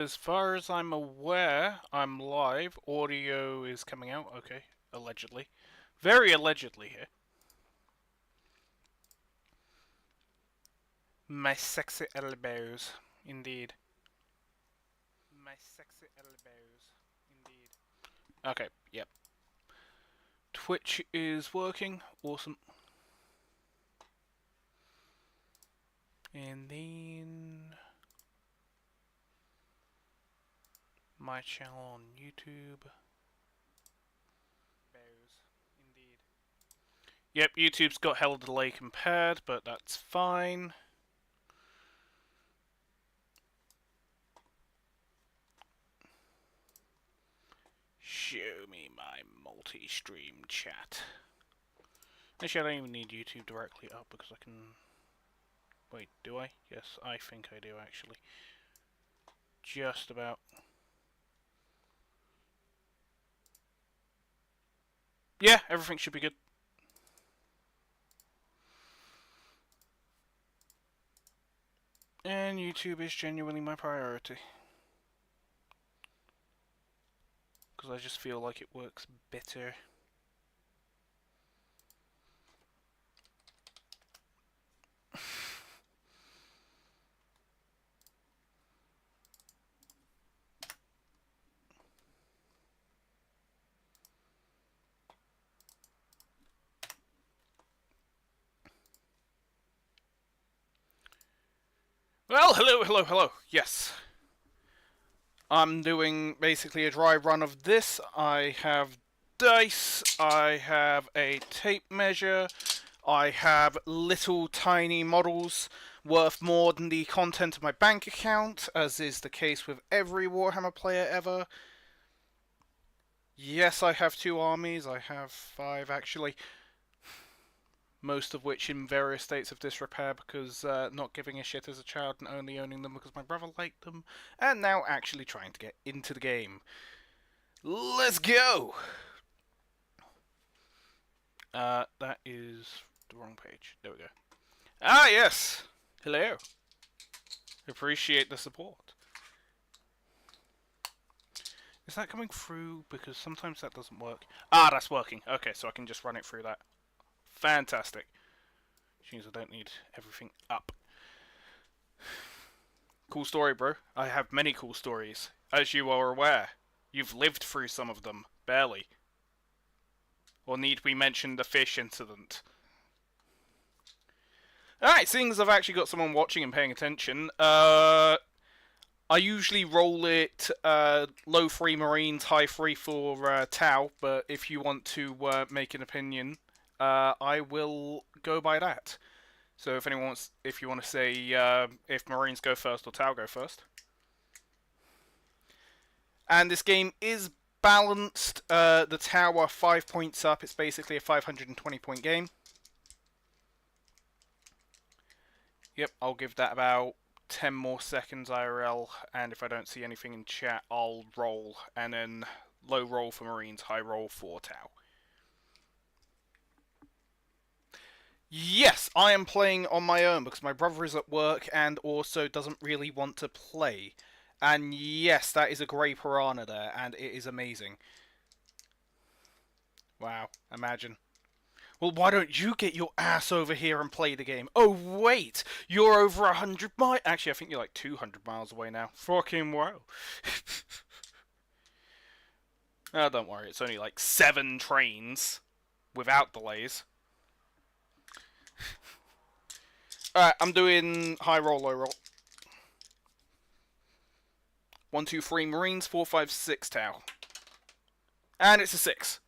As far as I'm aware, I'm live. Audio is coming out. Okay, allegedly. Very allegedly here. My sexy elbows. Indeed. My sexy elbows. Indeed. Okay, yep. Twitch is working. Awesome. And then my channel on YouTube. Indeed. Yep, YouTube's got hella delay compared, but that's fine. Show me my multi-stream chat. Actually, I don't even need YouTube directly up because I can... Wait, do I? Yes, I think I do actually. Just about. Yeah, everything should be good. And YouTube is genuinely my priority. Because I just feel like it works better. Well, hello. Yes. I'm doing basically a dry run of this. I have dice, I have a tape measure, I have little tiny models worth more than the content of my bank account, as is the case with every Warhammer player ever. Yes, I have 2 armies. I have 5 actually. Most of which in various states of disrepair because not giving a shit as a child and only owning them because my brother liked them, and now actually trying to get into the game. Let's go! That is the wrong page. There we go. Ah, yes! Hello. Appreciate the support. Is that coming through? Because sometimes that doesn't work. Ah, that's working. Okay, so I can just run it through that. Fantastic. Which means I don't need everything up. Cool story, bro. I have many cool stories. As you are aware, you've lived through some of them. Barely. Or need we mention the fish incident? Alright, seeing as I've actually got someone watching and paying attention, I usually roll it low 3 Marines, high 3 for Tau, but if you want to make an opinion, I will go by that. So if anyone wants, if you want to say if Marines go first or Tau go first. And this game is balanced. The Tau are 5 points up. It's basically a 520 point game. Yep, I'll give that about 10 more seconds IRL, and if I don't see anything in chat, I'll roll, and then low roll for Marines, high roll for Tau. Yes, I am playing on my own because my brother is at work and also doesn't really want to play. And yes, that is a grey piranha there, and it is amazing. Wow, imagine. Well, why don't you get your ass over here and play the game? Oh, wait! You're over 100 miles. Actually, I think you're like 200 miles away now. Fucking wow. Oh, don't worry, it's only like 7 trains without delays. Alright, I'm doing high roll, low roll. 1, 2, 3 Marines, 4, 5, 6 Tau. And it's a 6.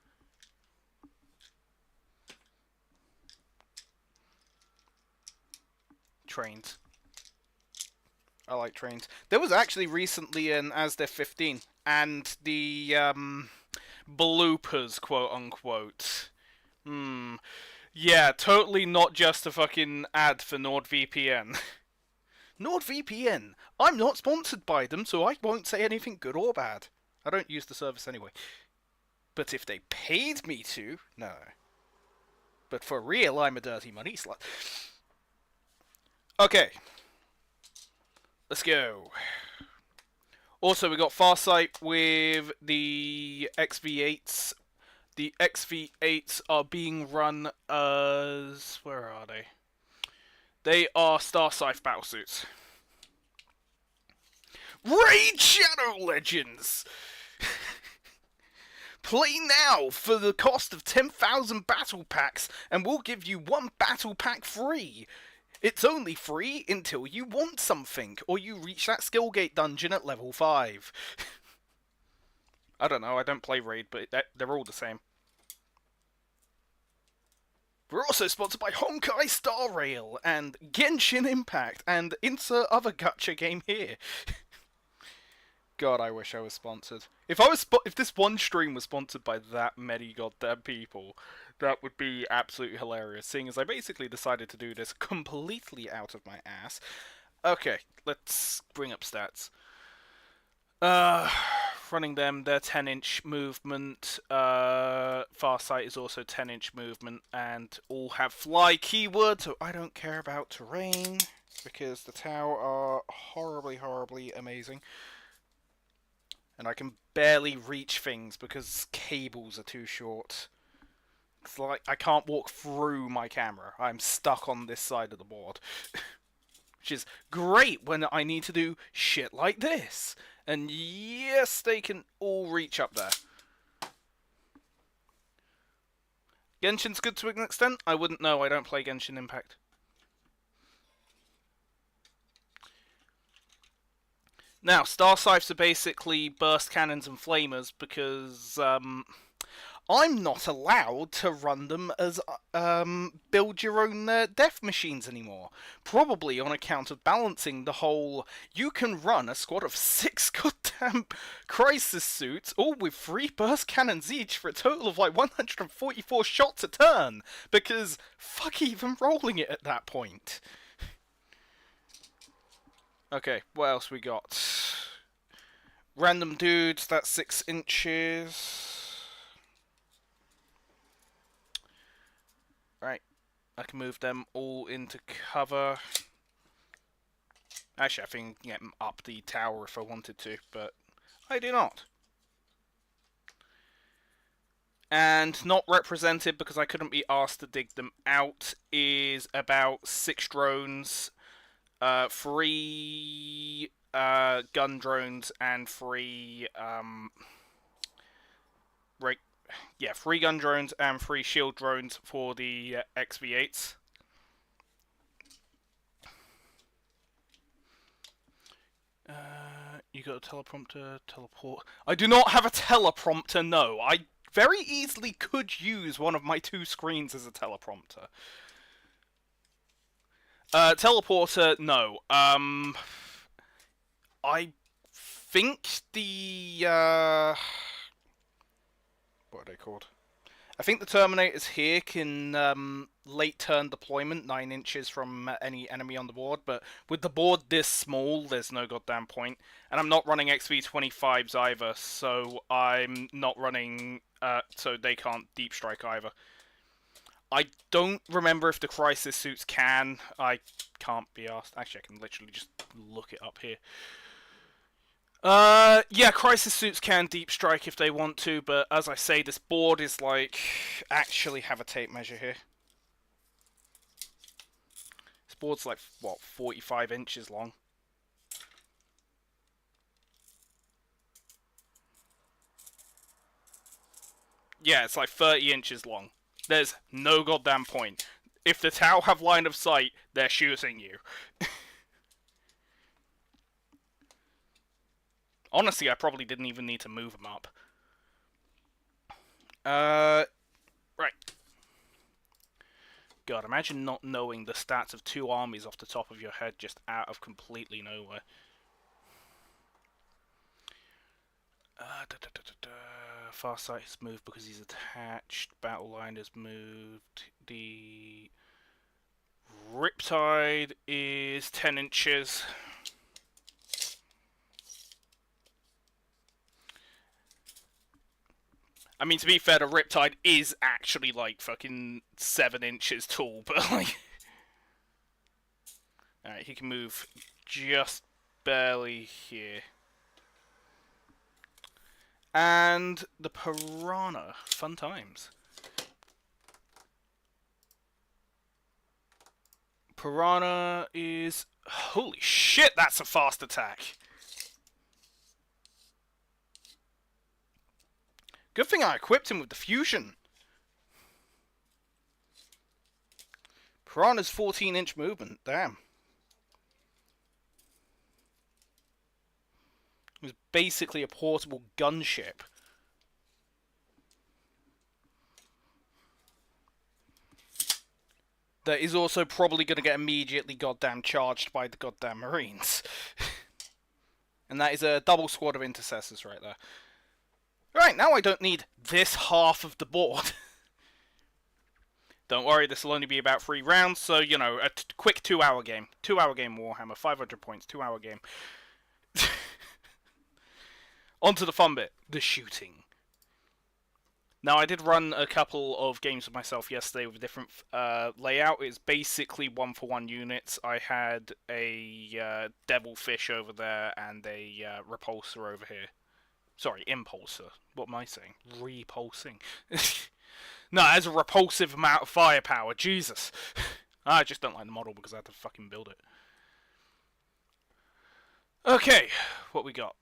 Trains. I like trains. There was actually recently an Asda 15, and the bloopers, quote unquote. Yeah, totally not just a fucking ad for NordVPN. NordVPN. I'm not sponsored by them, so I won't say anything good or bad. I don't use the service anyway. But if they paid me to, no. But for real, I'm a dirty money slut. Okay. Let's go. Also, we got Farsight with the XV8s. The XV8s are being run as... where are they? They are Star Scythe battlesuits. Raid Shadow Legends! Play now for the cost of 10,000 battle packs, and we'll give you one battle pack free. It's only free until you want something, or you reach that Skillgate dungeon at level 5. I don't know, I don't play Raid, but they're all the same. We're also sponsored by Honkai Star Rail and Genshin Impact, and insert other gacha game here. God, I wish I was sponsored. If this one stream was sponsored by that many goddamn people, that would be absolutely hilarious, seeing as I basically decided to do this completely out of my ass. Okay, let's bring up stats. Running them, they're 10-inch movement. Farsight is also 10-inch movement, and all have fly keyword, so I don't care about terrain, because the Tau are horribly, horribly amazing. And I can barely reach things because cables are too short. It's like I can't walk through my camera. I'm stuck on this side of the board. Which is great when I need to do shit like this. And yes, they can all reach up there. Genshin's good to an extent. I wouldn't know. I don't play Genshin Impact. Now, Star Scythes are basically burst cannons and flamers because I'm not allowed to run them as build your own death machines anymore. Probably on account of balancing the whole, you can run a squad of 6 goddamn crisis suits, all with 3 burst cannons each for a total of like 144 shots a turn, because fuck even rolling it at that point. Okay, what else we got? Random dudes, that's 6 inches. Right, I can move them all into cover. Actually, I think I can get them up the tower if I wanted to, but I do not. And not represented because I couldn't be asked to dig them out is about 6 drones. 3 gun drones and 3 3 gun drones and 3 shield drones for the XV8s. You got a teleprompter, teleport. I do not have a teleprompter, no. I very easily could use one of my 2 screens as a teleprompter. Teleporter, no. I think the, what are they called? I think the Terminators here can, late turn deployment 9 inches from any enemy on the board, but with the board this small, there's no goddamn point. And I'm not running XV25s either, so I'm not running, so they can't deep strike either. I don't remember if the Crisis suits can. I can't be asked. Actually, I can literally just look it up here. Yeah, Crisis suits can deep strike if they want to, but as I say, this board is like... Actually have a tape measure here. This board's like, what, 45 inches long? Yeah, it's like 30 inches long. There's no goddamn point. If the Tau have line of sight, they're shooting you. Honestly, I probably didn't even need to move them up. Right. God, imagine not knowing the stats of 2 armies off the top of your head just out of completely nowhere. Farsight has moved because he's attached. Battle Line has moved. The Riptide is 10 inches. I mean, to be fair, the Riptide is actually like fucking 7 inches tall, but like... Alright, he can move just barely here. And the Piranha. Fun times. Piranha is... Holy shit, that's a fast attack. Good thing I equipped him with the fusion. Piranha's 14-inch movement. Damn. It was basically a portable gunship. That is also probably going to get immediately goddamn charged by the goddamn Marines. And that is a double squad of intercessors right there. Right, now I don't need this half of the board. Don't worry, this will only be about 3 rounds, so, you know, a quick 2-hour game. 2-hour game Warhammer, 500 points, 2-hour game. On to the fun bit, the shooting. Now, I did run a couple of games with myself yesterday with a different layout. It's basically 1-for-1 units. I had a Devilfish over there and a Repulsor over here. Sorry, Impulsor. What am I saying? Repulsing. No, it has a repulsive amount of firepower. Jesus. I just don't like the model because I had to fucking build it. Okay, what we got?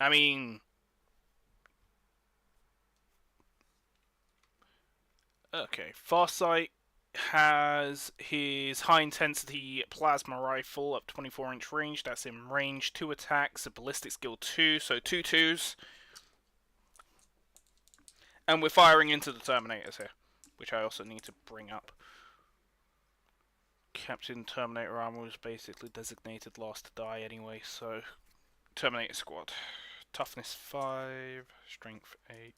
I mean... Okay, Farsight has his high-intensity plasma rifle up 24-inch range. That's in range. 2 attacks, a ballistic skill 2, so 2 2s. And we're firing into the Terminators here, which I also need to bring up. Captain Terminator armor was basically designated last to die anyway, so... Terminator squad. Toughness 5, strength 8.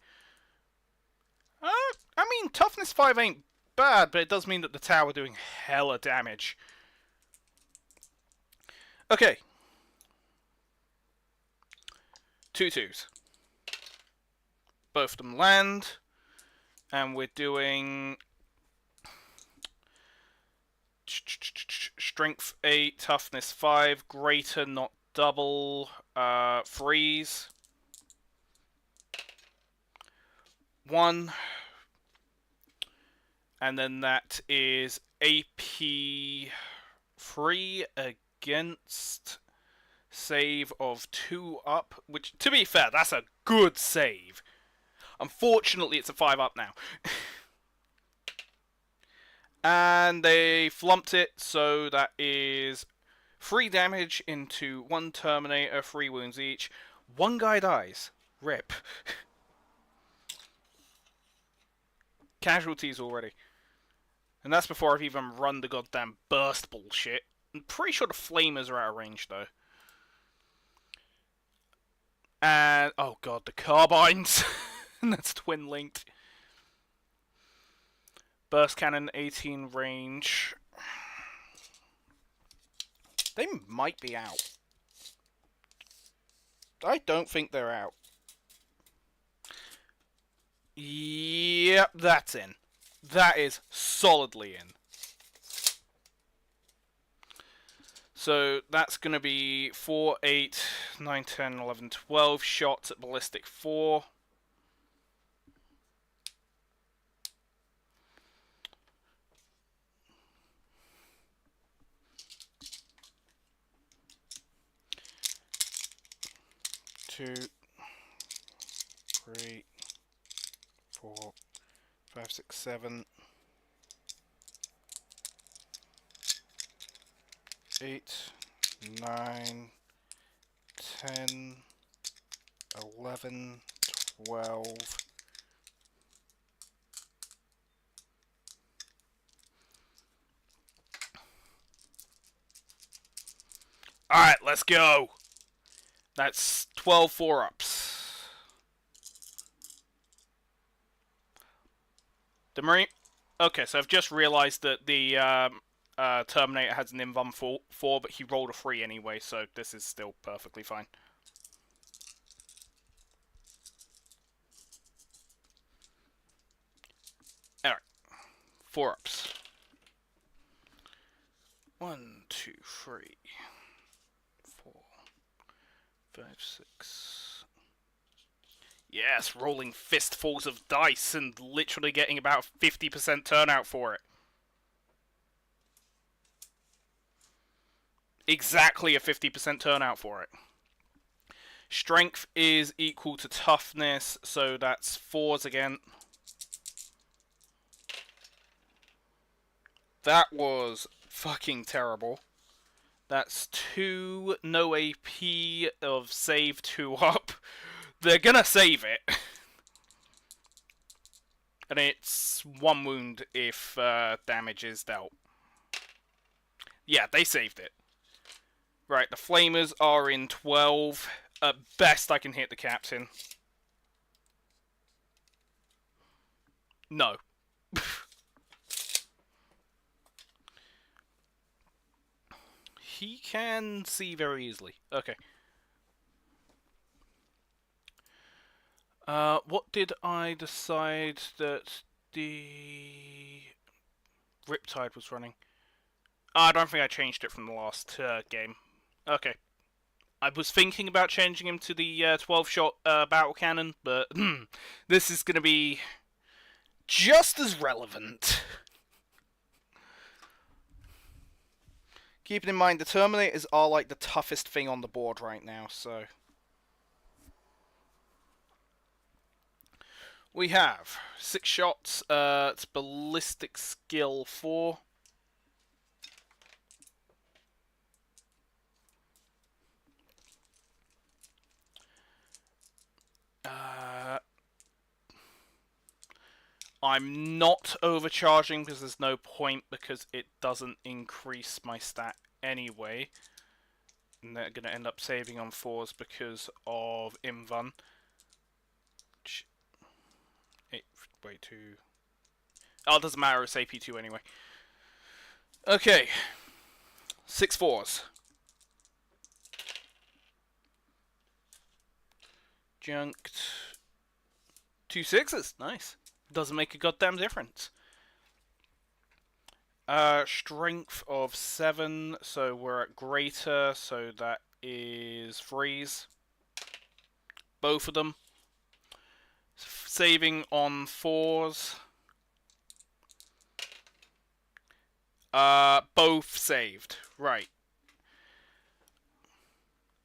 I mean, toughness 5 ain't bad, but it does mean that the tower doing hella damage. Okay. 2 2s. Both of them land. And we're doing... Strength 8, toughness 5, greater, not double, freeze. 1. And then that is AP 3 against save of 2 up, which, to be fair, that's a good save. Unfortunately, it's a 5 up now. And they flumped it, so that is 3 damage into 1 Terminator, 3 wounds each. 1 guy dies. RIP. Casualties already. And that's before I've even run the goddamn burst bullshit. I'm pretty sure the flamers are out of range, though. And, oh god, the carbines. That's twin-linked. Burst cannon, 18 range. They might be out. I don't think they're out. Yep, that's in. That is solidly in. So that's going to be 4, 8, 9, 10, 11, 12 shots at ballistic 4. Two, 3, 4, 5, 6, 7, 8, 9, 10, 11, 12. Alright, let's go. That's 12 4-ups. The Marine... Okay, so I've just realised that the Terminator has an Invuln 4, but he rolled a 3 anyway, so this is still perfectly fine. Alright. 4-ups. 1, 2, 3, 4, 5, 6, Yes, rolling fistfuls of dice and literally getting about 50% turnout for it. Exactly a 50% turnout for it. Strength is equal to toughness, so that's 4s again. That was fucking terrible. That's 2 no AP of save 2 up. They're gonna save it. And it's 1 wound if damage is dealt. Yeah, they saved it. Right, the flamers are in 12. At best I can hit the captain. No. He can see very easily. Okay. What did I decide that the Riptide was running? I don't think I changed it from the last game. Okay. I was thinking about changing him to the 12-shot battle cannon, but this is going to be just as relevant. Keeping in mind, the Terminators are like the toughest thing on the board right now, so... We have 6 shots, it's ballistic skill 4. I'm not overcharging because there's no point because it doesn't increase my stat anyway. And they're going to end up saving on 4s because of Imvan. Wait, 2. Oh, it doesn't matter, it's AP2 anyway. Okay. 6 4s. Junked. 2 6s. Nice. Doesn't make a goddamn difference. Strength of 7, so we're at greater, so that is freeze. Both of them. Saving on 4s. Both saved. Right.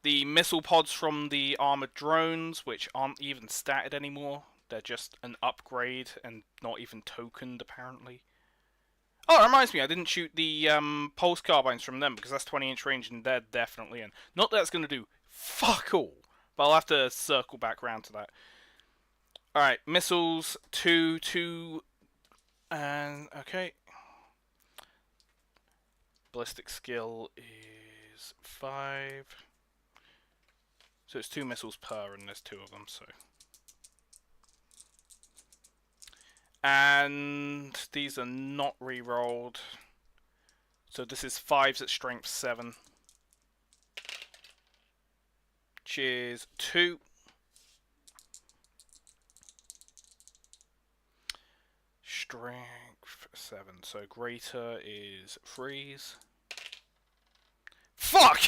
The missile pods from the armored drones, which aren't even statted anymore. They're just an upgrade and not even tokened, apparently. Oh, it reminds me, I didn't shoot the pulse carbines from them because that's 20-inch range and they're definitely in. Not that it's going to do fuck all, but I'll have to circle back around to that. Alright, missiles, 2, 2, and okay. Ballistic skill is 5. So it's 2 missiles per, and there's 2 of them, so. And these are not re-rolled. So this is 5s at strength 7. Cheers, 2. Strength 7. So greater is freeze. Fuck!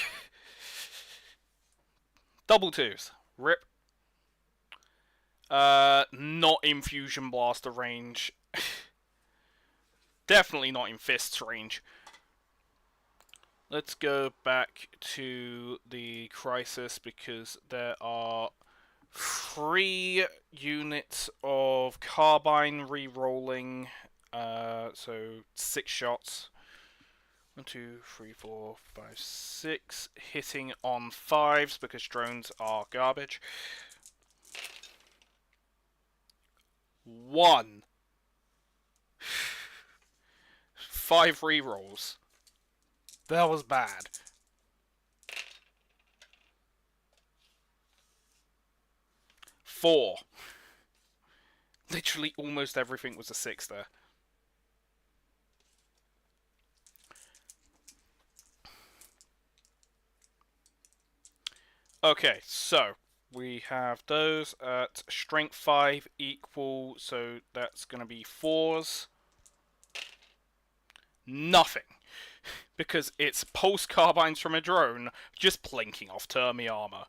Double 2s. Rip. Not in Fusion Blaster range. Definitely not in Fists range. Let's go back to the Crisis because there are 3 units of Carbine re-rolling. So 6 shots. 1, 2, 3, 4, 5, 6. Hitting on 5s because drones are garbage. 1. 5 re-rolls. That was bad. 4. Literally almost everything was a 6 there. Okay, so we have those at strength 5 equal, so that's going to be 4s. Nothing. Because it's pulse carbines from a drone just plinking off Termi armor.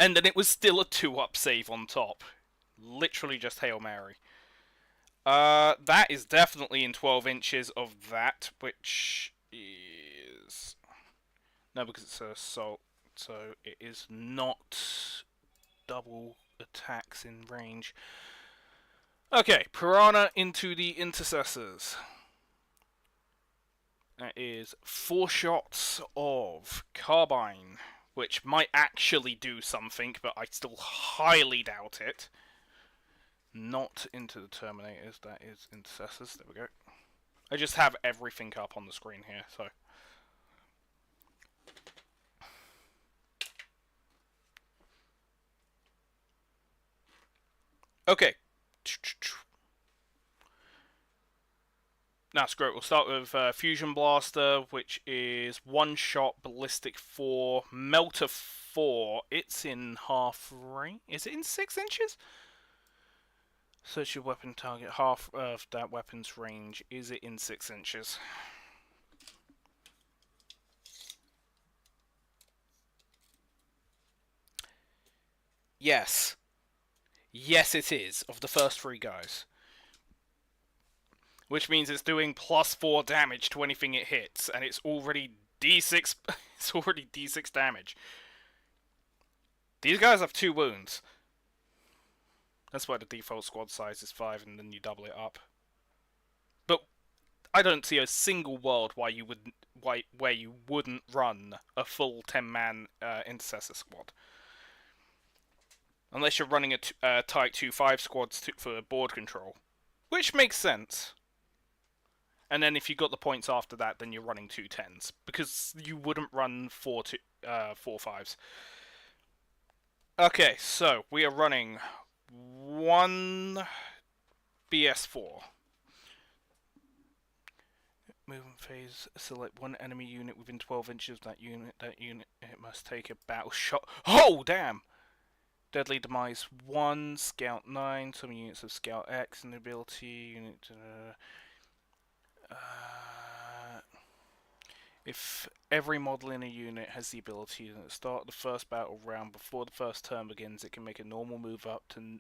And then it was still a 2-up save on top. Literally just Hail Mary. That is definitely in 12 inches of that, which is... No, because it's a assault, so it is not double attacks in range. Okay, Piranha into the Intercessors. That is 4 shots of Carbine, which might actually do something, but I still highly doubt it. Not into the Terminators, that is Intercessors. There we go. I just have everything up on the screen here, so... Okay. Now, screw it. We'll start with Fusion Blaster, which is 1-shot, Ballistic 4, Melter 4. It's in half range. Is it in 6 inches? Search your weapon target. Half of that weapon's range. Is it in 6 inches? Yes. Yes, it is, of the first 3 guys. Which means it's doing +4 damage to anything it hits, and it's already D6. It's already D6 damage. These guys have 2 wounds. That's why the default squad size is 5, and then you double it up. But I don't see a single world where you wouldn't run a full 10-man Intercessor squad. Unless you're running a Type 2-5 squad for board control. Which makes sense. And then if you got the points after that, then you're running 2 10s. Because you wouldn't run 4 5s. Okay, so we are running 1 BS4. Movement phase, select 1 enemy unit within 12 inches of that unit. It must take a battle shot. Oh, damn! Deadly Demise 1, Scout 9, some units of Scout X and ability, unit... if every model in a unit has the ability at the start of the first battle round before the first turn begins, it can make a normal move up to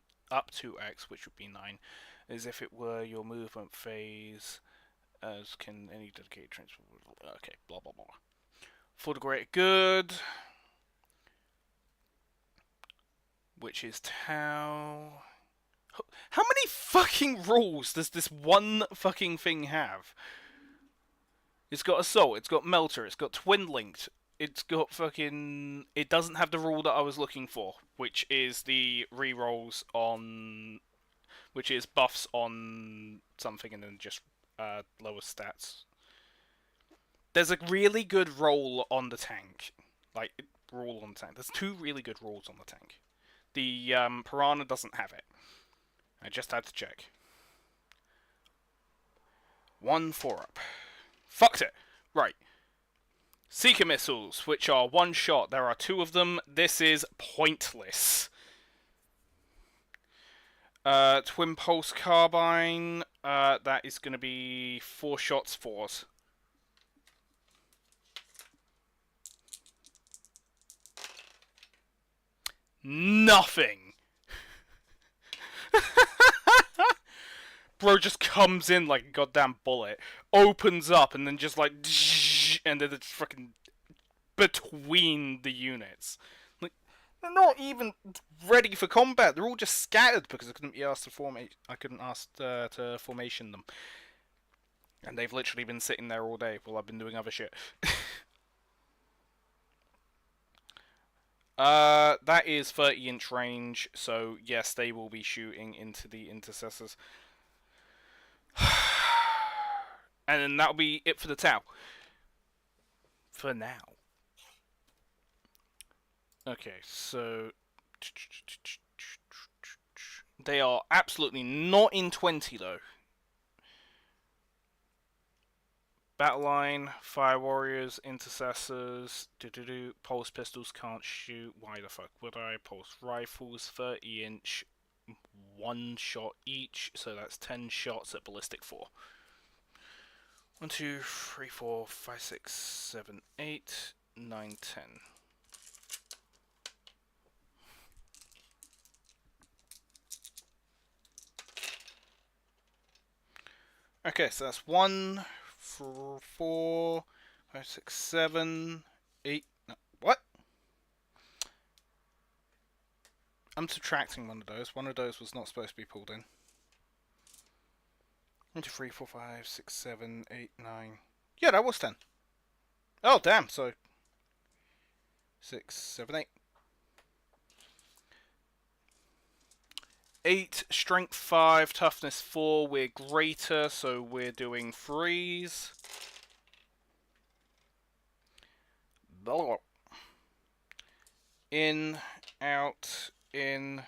X, which would be 9, as if it were your movement phase, as can any dedicated transfer. Okay, blah blah blah. For the greater good, which is Tau. How many fucking rules does this one fucking thing have? It's got Assault, it's got Melter, it's got Twin Linked, it's got fucking... It doesn't have the rule that I was looking for, which is the rerolls on... Which is buffs on something and then just lower stats. There's a really good roll on the tank. Like, rule on the tank. There's 2 really good rules on the tank. The Piranha doesn't have it. I just had to check. 1 4-up. Fucked it! Right. Seeker Missiles, which are 1 shot. There are 2 of them. This is pointless. Twin Pulse Carbine. That is going to be 4 shots, 4s. Nothing! Bro just comes in like a goddamn bullet, opens up, and then just like, and then it's fucking between the units. Like, they're not even ready for combat. They're all just scattered because I couldn't be asked to formate. I couldn't ask to formation them, and they've literally been sitting there all day while I've been doing other shit. That is 30-inch range, so yes, they will be shooting into the Intercessors. And then that'll be it for the Tau. For now. Okay, so... They are absolutely not in 20, though. Battle line, Fire Warriors, Intercessors, Pulse Pistols can't shoot. Why the fuck would I? Pulse Rifles, 30-inch, 1 shot each, so that's 10 shots at Ballistic 4. 1, 2, 3, 4, 5, 6, 7, 8, 9, 10. Okay, so that's 1, 4, 5, 6, 7, 8. No, what? I'm subtracting one of those. One of those was not supposed to be pulled in. 1, 2, 3, 4, 5, 6, 7, 8, 9. Yeah, that was 10. Oh, damn. So 6, 7, 8. 8, strength 5, toughness 4. We're greater, so we're doing 3s. In, out, in.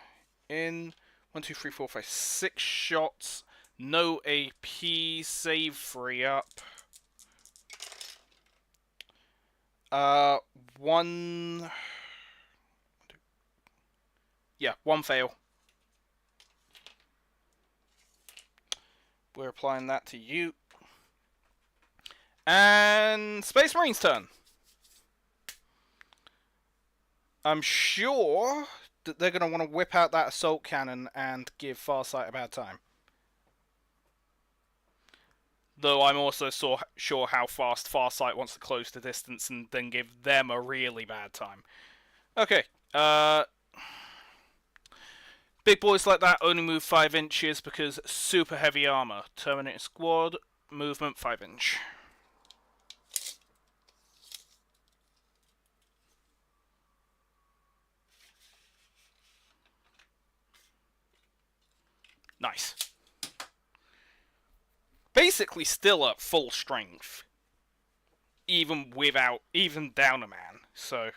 1, 2, 3, 4, 5, 6 shots. No AP. Save 3 up. 1. Yeah, 1 fail. We're applying that to you. And Space Marine's turn. I'm sure that they're going to want to whip out that assault cannon and give Farsight a bad time. Though I'm also sure how fast Farsight wants to close the distance and then give them a really bad time. Okay, big boys like that only move 5 inches because super heavy armor. Terminator Squad, movement 5 inch. Nice. Basically still at full strength. Even down a man, so...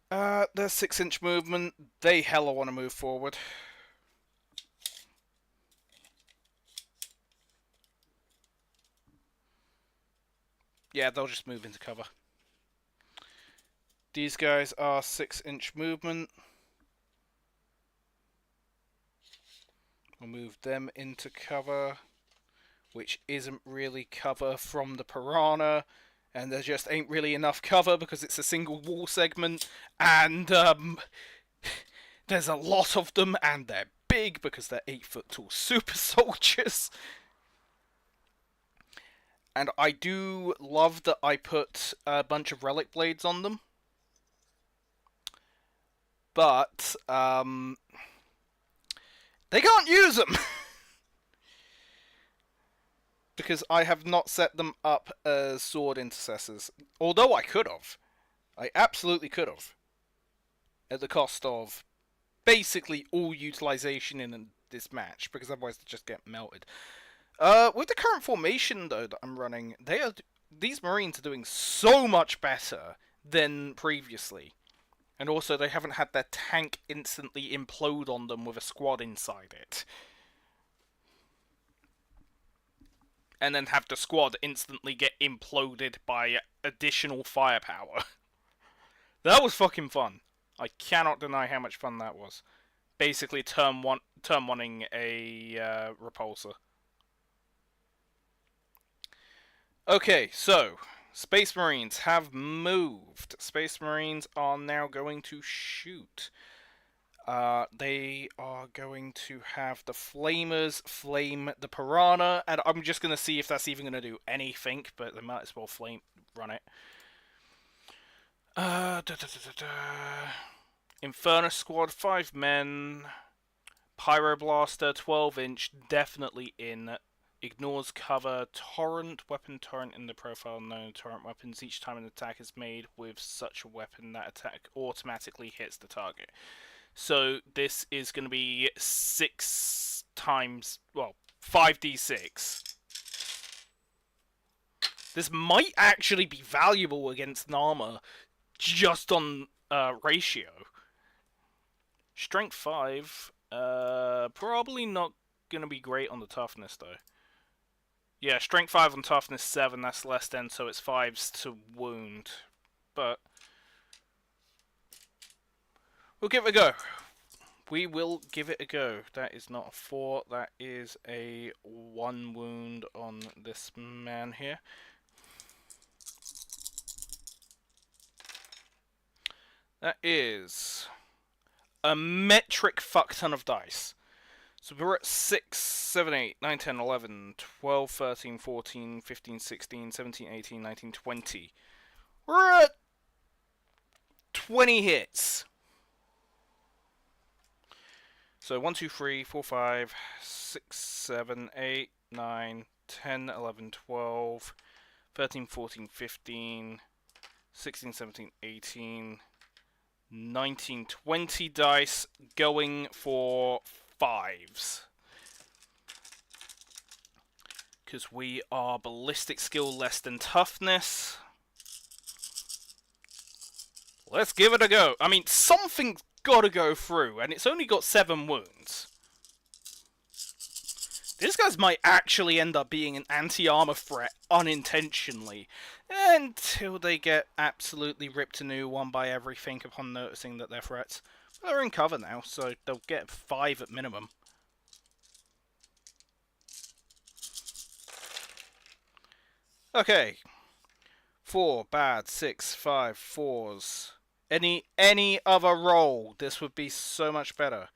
there's 6 inch movement. They hella want to move forward. Yeah, they'll just move into cover. These guys are 6 inch movement. We'll move them into cover, which isn't really cover from the Piranha, and there just ain't really enough cover because it's a single wall segment, and there's a lot of them, and they're big because they're 8-foot tall super soldiers. And I do love that I put a bunch of relic blades on them. But, they can't use them! Because I have not set them up as sword intercessors. Although I could have. I absolutely could have. At the cost of basically all utilization in this match, because otherwise they just get melted. With the current formation, though, that I'm running, these Marines are doing so much better than previously. And also, they haven't had their tank instantly implode on them with a squad inside it. And then have the squad instantly get imploded by additional firepower. That was fucking fun. I cannot deny how much fun that was. Basically, turn one-ing a repulsor. Okay, so Space Marines have moved. Space Marines are now going to shoot. They are going to have the Flamers flame the Piranha, and I'm just going to see if that's even going to do anything, but they might as well run it. Inferno Squad, 5 men. Pyroblaster, 12 inch, definitely in. Ignores cover. Torrent, weapon torrent in the profile known torrent weapons. Each time an attack is made with such a weapon, that attack automatically hits the target. So this is going to be 6 times, well, 5d6. This might actually be valuable against Narmer, just on ratio. Strength 5, probably not going to be great on the toughness, though. Yeah, strength 5 on toughness 7, that's less than, so it's 5s to wound. But we'll give it a go. We will give it a go. That is not a 4, that is a 1 wound on this man here. That is a metric fuck ton of dice. So we're at 6, 7, 8, 9, 10, 11, 12, 13, 14, 15, 16, 17, 18, 19, 20. We're at 20 hits. So 1, 2, 3, 4, 5, 6, 7, 8, 9, 10, 11, 12, 13, 14, 15, 16, 17, 18, 19, 20 dice going for 5s. Because we are ballistic skill less than toughness. Let's give it a go. I mean, something's got to go through, and it's only got 7 wounds. These guys might actually end up being an anti-armor threat unintentionally, until they get absolutely ripped a new one by everything upon noticing that they're threats. But they're in cover now, so they'll get 5 at minimum. Okay. 4 bad, 6, 5 4s. Any other roll, this would be so much better.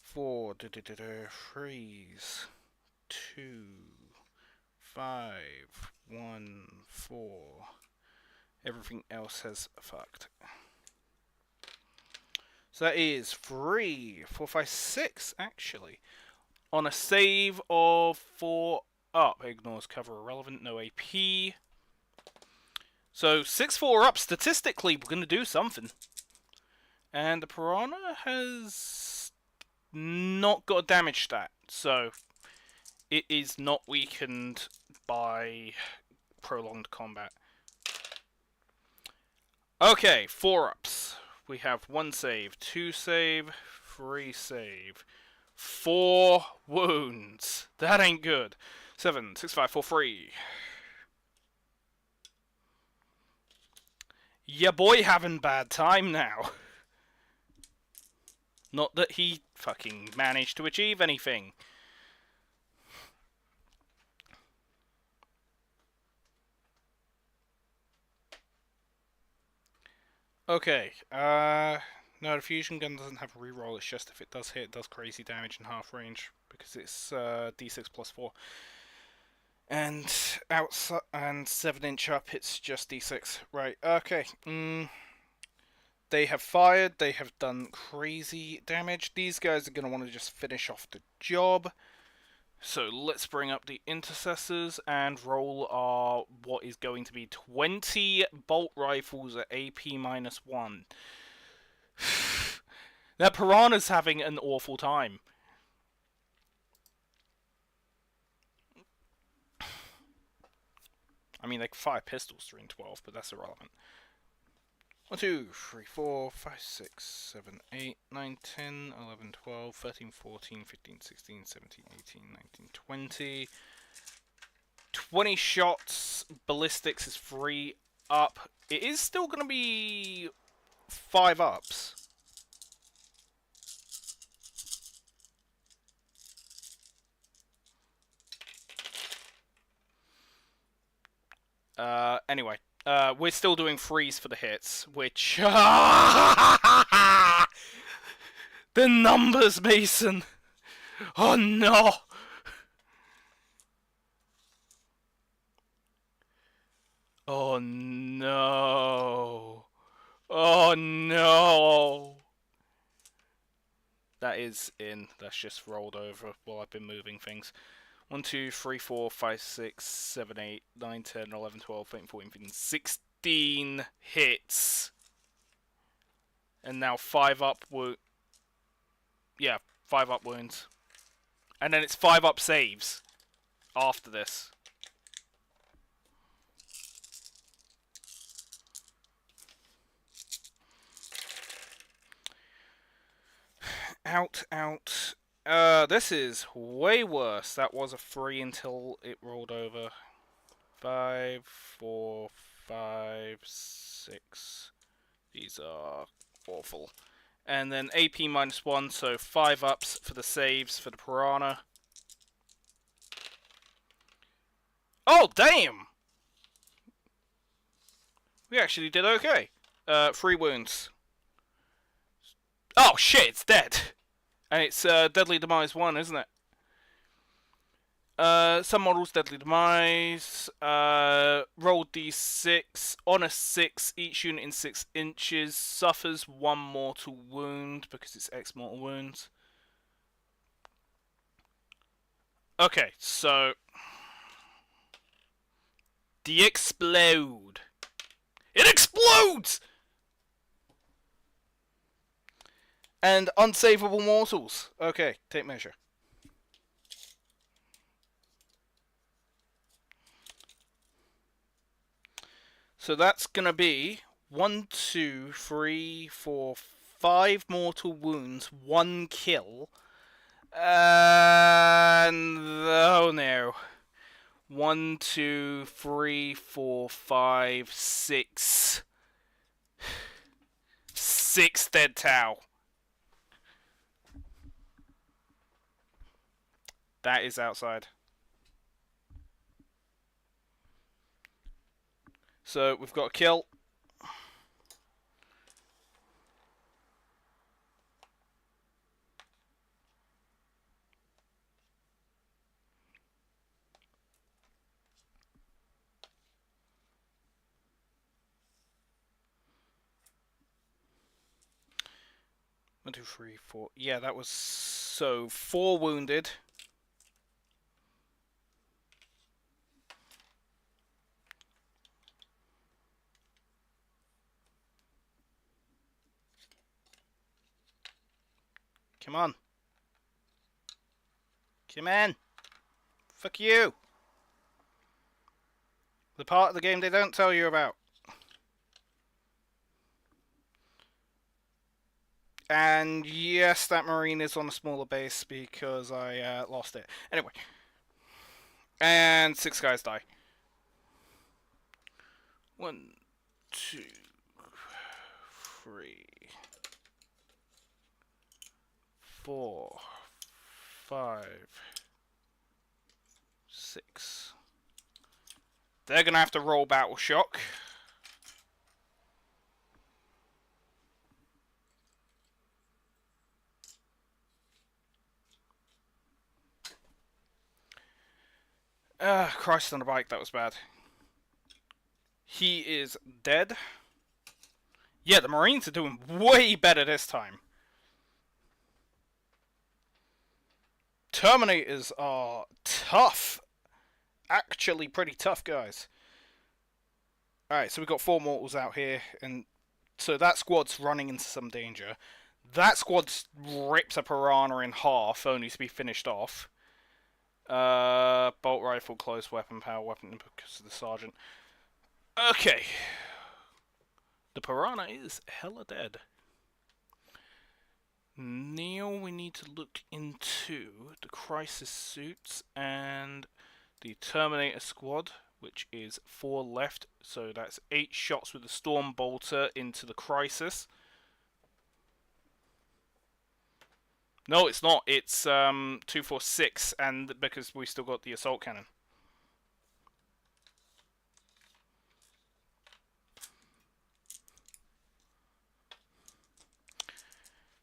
4 3s. 2 5 1 4. Everything else has fucked. So that is 3 4 5 6 actually. On a save of 4 up, ignores cover irrelevant, no AP. So 6-4 up, statistically, we're going to do something. And the Piranha has not got a damage stat, so it is not weakened by prolonged combat. Okay, 4 ups. We have 1 save, 2 save, 3 save, 4 wounds. That ain't good. 7 6 5 4 3. Ya boy having bad time now. Not that he fucking managed to achieve anything. Okay, no, the fusion gun doesn't have a reroll, it's just if it does hit, it does crazy damage in half range, because it's d6 plus 4. And outside and 7-inch up, it's just d6. Right, okay. They have fired, they have done crazy damage. These guys are going to want to just finish off the job. So let's bring up the intercessors and roll our what is going to be 20 bolt rifles at AP -1. That Piranha's having an awful time. I mean, they can fire pistols during 12, but that's irrelevant. 1, 2, 3, 4, 5, 6, 7, 8, 9, 10, 11, 12, 13, 14, 15, 16, 17, 18, 19, 20. 20 shots. Ballistics is 3 up. It is still going to be 5 ups. Anyway, we're still doing 3s for the hits, which... The numbers, Mason! Oh no! Oh no! Oh no! That is in. That's just rolled over while I've been moving things. 1, 2, 3, 4, 5, 6, 7, 8, 9, 10, 11, 12, 13, 14, 15, 16 hits. And now 5 up yeah, 5 up wounds. And then it's 5 up saves after this. Out. This is way worse. That was a 3 until it rolled over. 5, 4, 5, 6. These are awful. And then AP -1, so 5 ups for the saves for the Piranha. Oh, damn! We actually did okay. 3 wounds. Oh shit, it's dead! And it's Deadly Demise 1, isn't it? Some models, Deadly Demise, roll d6, on a 6, each unit in 6 inches suffers 1 mortal wound because it's X mortal wounds. Okay, so the explode. It explodes! And unsavable mortals. Okay, tape measure. So that's gonna be 1, 2, 3, 4, 5 mortal wounds, 1 kill. And oh no. 1, 2, 3, 4, 5, 6. 6 dead Tau. That is outside. So we've got a kill. One, two, three, four. Yeah, that was so 4 wounded. Come on. Come on. Fuck you. The part of the game they don't tell you about. And yes, that marine is on a smaller base because I lost it. Anyway. And 6 guys die. 1, 2, 3, 4, 5, 6. They're gonna have to roll Battle Shock. Christ on a bike, that was bad. He is dead. Yeah, the Marines are doing way better this time. Terminators are tough. Actually pretty tough, guys. Alright, so we've got 4 mortals out here, and so that squad's running into some danger. That squad rips a piranha in half, only to be finished off. Bolt rifle, close weapon, power weapon, because of the sergeant. Okay. The piranha is hella dead. Now we need to look into the crisis suits and the Terminator squad, which is 4 left. So that's 8 shots with the Storm Bolter into the crisis. No, it's not. It's 2, 4, 6, and because we still got the assault cannon.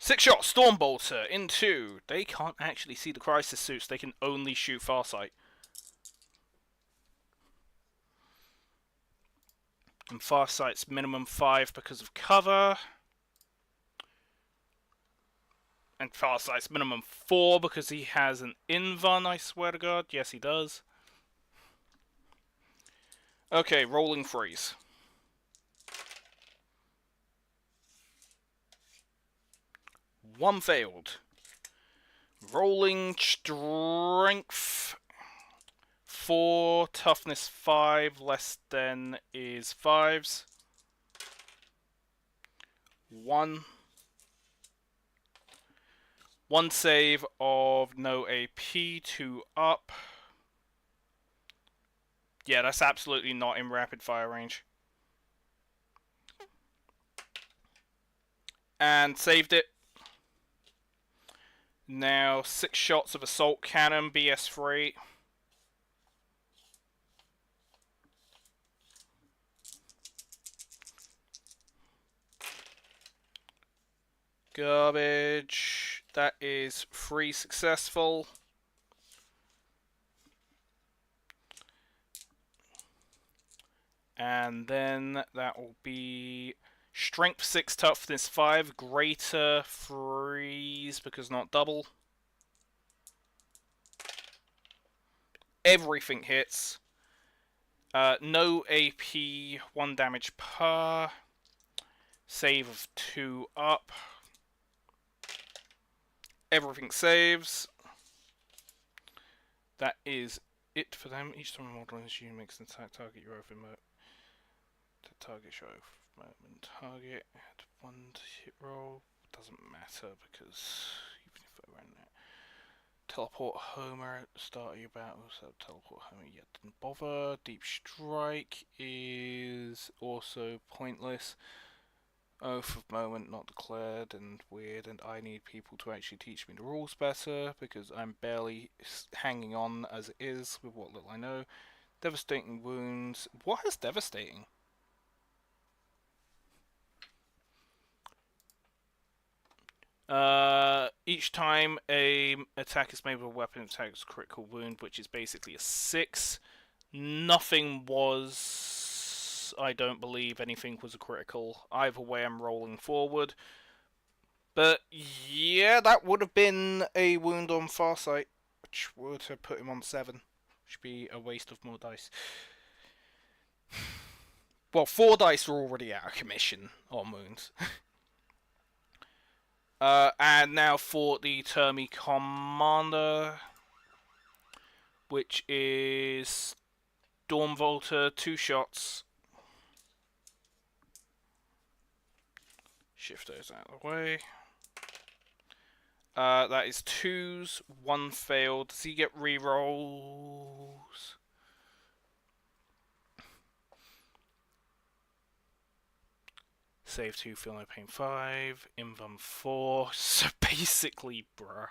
Six shot Storm Bolter into. They can't actually see the crisis suits. They can only shoot Farsight. And Farsight's minimum 5 because of cover. And Farsight's minimum 4 because he has an Invan, I swear to God. Yes, he does. Okay, rolling freeze. One failed. Rolling strength 4, toughness 5, less than is 5s. 1. 1 save of no AP, 2 up. Yeah, that's absolutely not in rapid fire range. And saved it. Now 6 shots of assault cannon, BS3. Garbage. That is 3 successful. And then that will be Strength 6, Toughness 5, Greater freeze because not double. Everything hits. No AP, 1 damage per. Save of 2 up. Everything saves. That is it for them. Each time a model is you makes an attack target your open mode. The target show moment target at 1 hit roll. Doesn't matter because even if I ran that. Teleport Homer at the start of your battle, so teleport Homer yet didn't bother. Deep Strike is also pointless. Oath of Moment not declared and weird, and I need people to actually teach me the rules better because I'm barely hanging on as it is with what little I know. Devastating Wounds. What is devastating? Each time a attack is made with a weapon, attacks critical wound, which is basically a 6. Nothing was... I don't believe anything was a critical. Either way, I'm rolling forward. But yeah, that would have been a wound on Farsight, which would have put him on 7. Which would be a waste of more dice. Well, 4 dice are already out of commission on wounds. And now for the Termi Commander, which is Stormvolter, 2 shots. Shift those out of the way. That is 2s, 1 failed. Does he get rerolls? Save 2, feel no pain 5, invuln 4. So basically, bruh.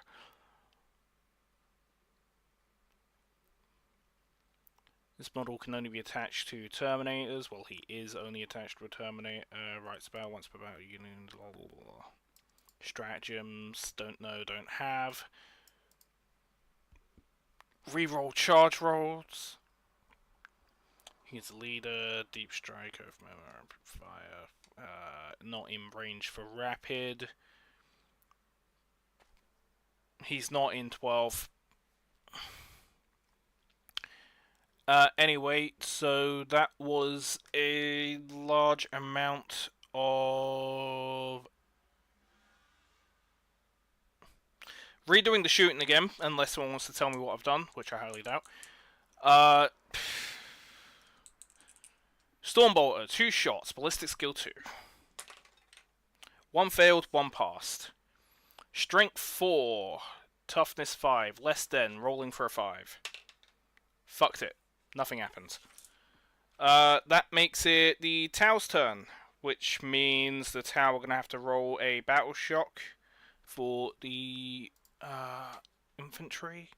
This model can only be attached to Terminators. Well, he is only attached to a Terminator. Right spell, once per battle, union, blah blah blah. Stratagems, don't know, don't have. Reroll charge rolls. He's the leader, deep strike, over fire. Not in range for rapid. He's not in 12. Anyway, so that was a large amount of... Redoing the shooting again, unless someone wants to tell me what I've done, which I highly doubt. Stormbolter, 2 shots, ballistic skill 2. 1 failed, 1 passed. Strength 4, toughness 5, less than, rolling for a 5. Fucked it. Nothing happens. That makes it the Tau's turn, which means the Tau are going to have to roll a battle shock for the infantry.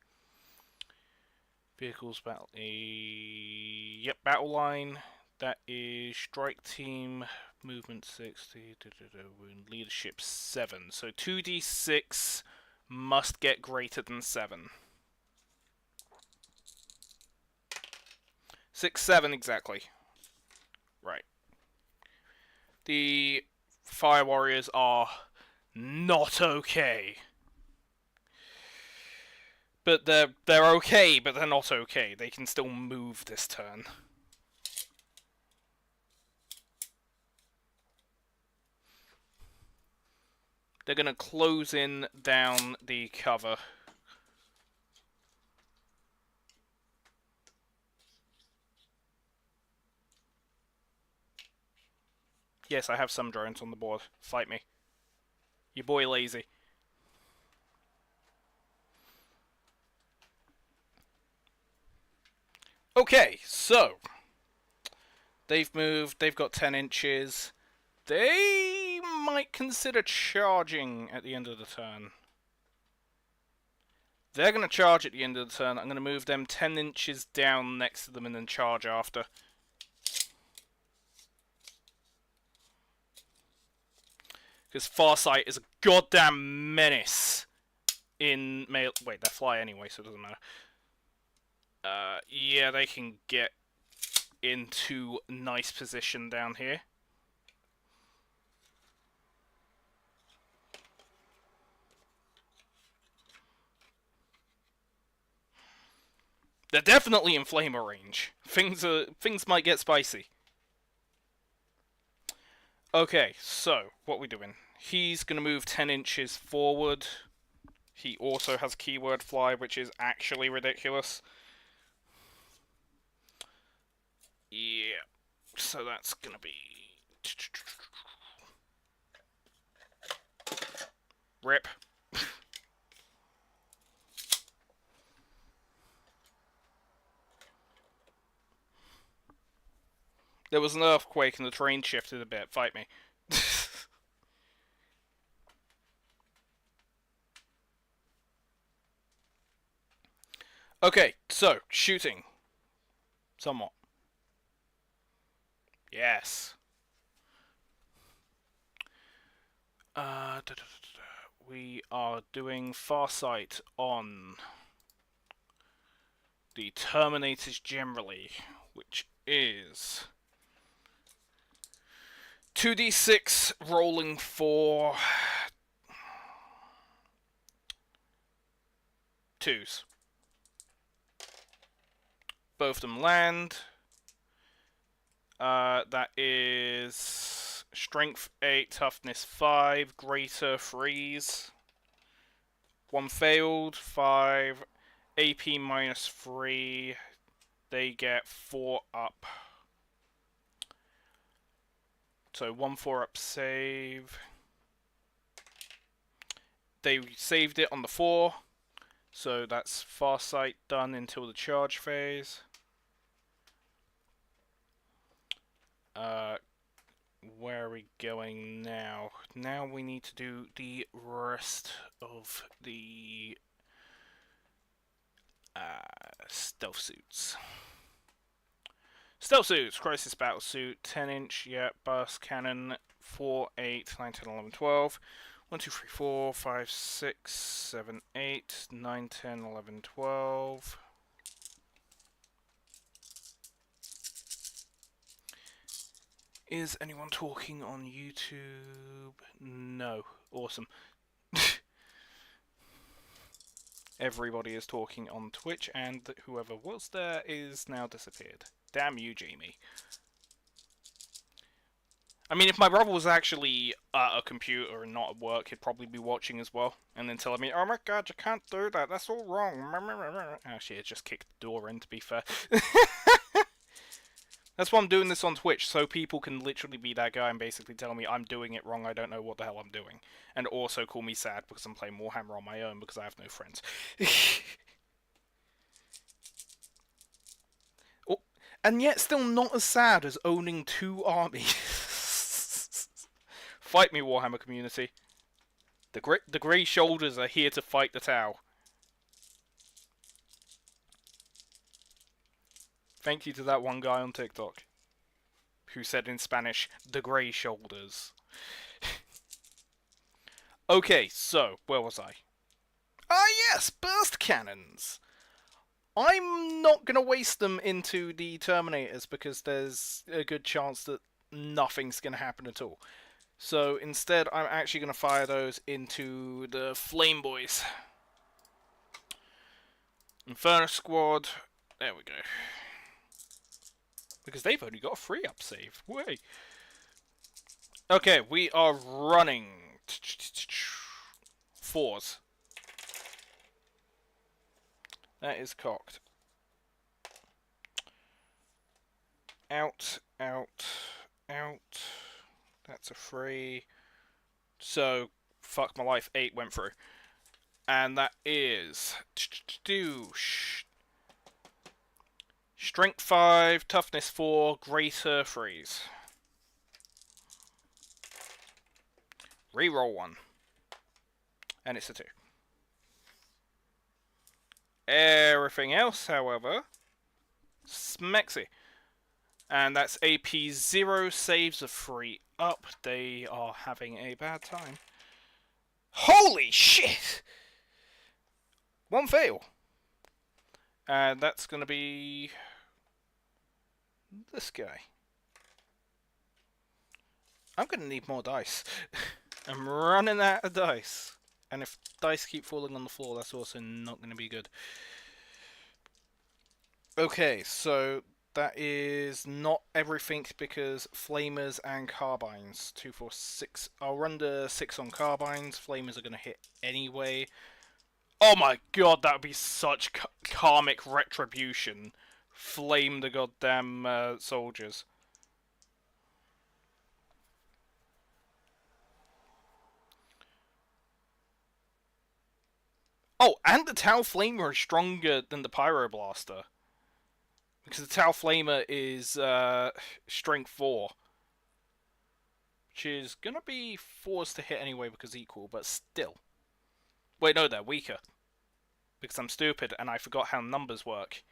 Vehicles battle. Yep, battle line. That is strike team, movement 60, wound leadership 7. So 2d6 must get greater than 7. 6, 7 exactly. Right. The Fire Warriors are not okay. But they're okay, but they're not okay. They can still move this turn. They're going to close in down the cover. Yes, I have some drones on the board. Fight me. Your boy lazy. Okay, so they've moved, they've got 10 inches. They might consider charging at the end of the turn. They're going to charge at the end of the turn. I'm going to move them 10 inches down next to them and then charge after. Because Farsight is a goddamn menace in melee. Wait, they fly anyway, so it doesn't matter. Yeah, they can get into nice position down here. They're definitely in flamer range. Things might get spicy. Okay, so what we doing? He's gonna move 10 inches forward. He also has keyword fly, which is actually ridiculous. Yeah, so that's gonna be rip. There was an earthquake and the terrain shifted a bit. Fight me. Okay, so shooting. Somewhat. Yes. We are doing Farsight on the Terminators generally, which is 2d6 rolling for 2s. Both of them land. That is Strength 8, Toughness 5, Greater Freeze. 1 failed, 5, AP minus 3. They get 4 up. So 1 4 up save. They saved it on the 4. So that's Farsight done until the charge phase. Where are we going now? Now we need to do the rest of the stealth suits. Stealth suits, Crisis Battle Suit, 10 inch, yeah, burst cannon, 4, 8, 9, 10, 11, 12. 1, 2, 3, 4, 5, 6, 7, 8, 9, 10, 11, 12. Is anyone talking on YouTube? No. Awesome. Everybody is talking on Twitch, and whoever was there is now disappeared. Damn you, Jamie. I mean, if my brother was actually at a computer and not at work, he'd probably be watching as well. And then telling me, oh my god, you can't do that, that's all wrong. Actually, it just kicked the door in, to be fair. That's why I'm doing this on Twitch, so people can literally be that guy and basically tell me I'm doing it wrong, I don't know what the hell I'm doing. And also call me sad because I'm playing Warhammer on my own because I have no friends. Oh, and yet still not as sad as owning 2 armies. Fight me, Warhammer community. The Grey Shoulders are here to fight the Tau. Thank you to that one guy on TikTok who said in Spanish, the Grey Shoulders. Okay, so, where was I? Ah yes, burst cannons! I'm not going to waste them into the Terminators because there's a good chance that nothing's going to happen at all. So instead, I'm actually going to fire those into the Flame Boys. Inferno Squad. There we go. Because they've only got a 3-up save. Way. Okay, we are running 4s. That is cocked. Out, out, out. That's a 3. So, fuck my life, 8 went through. And that is Strength 5, Toughness 4, Greater Freeze. Reroll 1. And it's a 2. Everything else, however, smexy. And that's AP 0, saves of 3 up. They are having a bad time. Holy shit! One fail. And that's going to be this guy. I'm going to need more dice. I'm running out of dice. And if dice keep falling on the floor, that's also not going to be good. Okay, so that is not everything because flamers and carbines. 2, 4, 6. I'll run the 6 on carbines. Flamers are going to hit anyway. Oh my god, that would be such karmic retribution. Flame the goddamn soldiers. Oh, and the Tau Flamer is stronger than the Pyroblaster. Because the Tau Flamer is strength 4. Which is going to be forced to hit anyway because equal, but still. Wait, no, they're weaker. Because I'm stupid and I forgot how numbers work.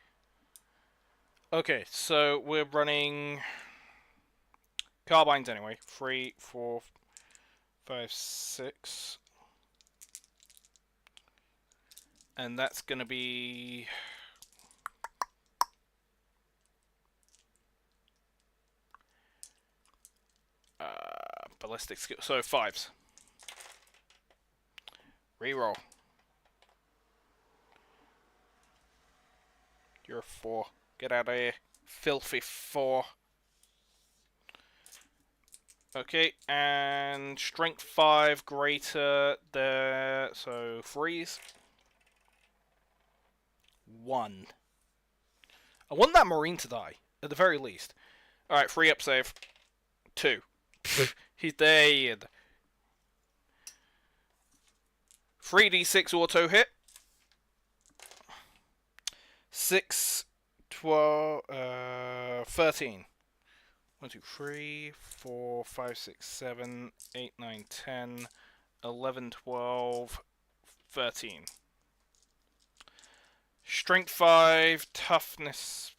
Okay, so we're running carbines anyway. 3, 4, 5, 6. And that's going to be... ballistic skill. So 5s. Reroll. You're a 4. Get out of here. Filthy 4. Okay, and strength 5 greater there. So 3s. 1. I want that Marine to die, at the very least. Alright, 3 up save. 2. He's dead. 3d6 auto hit. 6, 12, 13. 1, 2, 3, 4, 5, 6, 7, 8, 9, 10, 11, 12, 13. Strength 5, toughness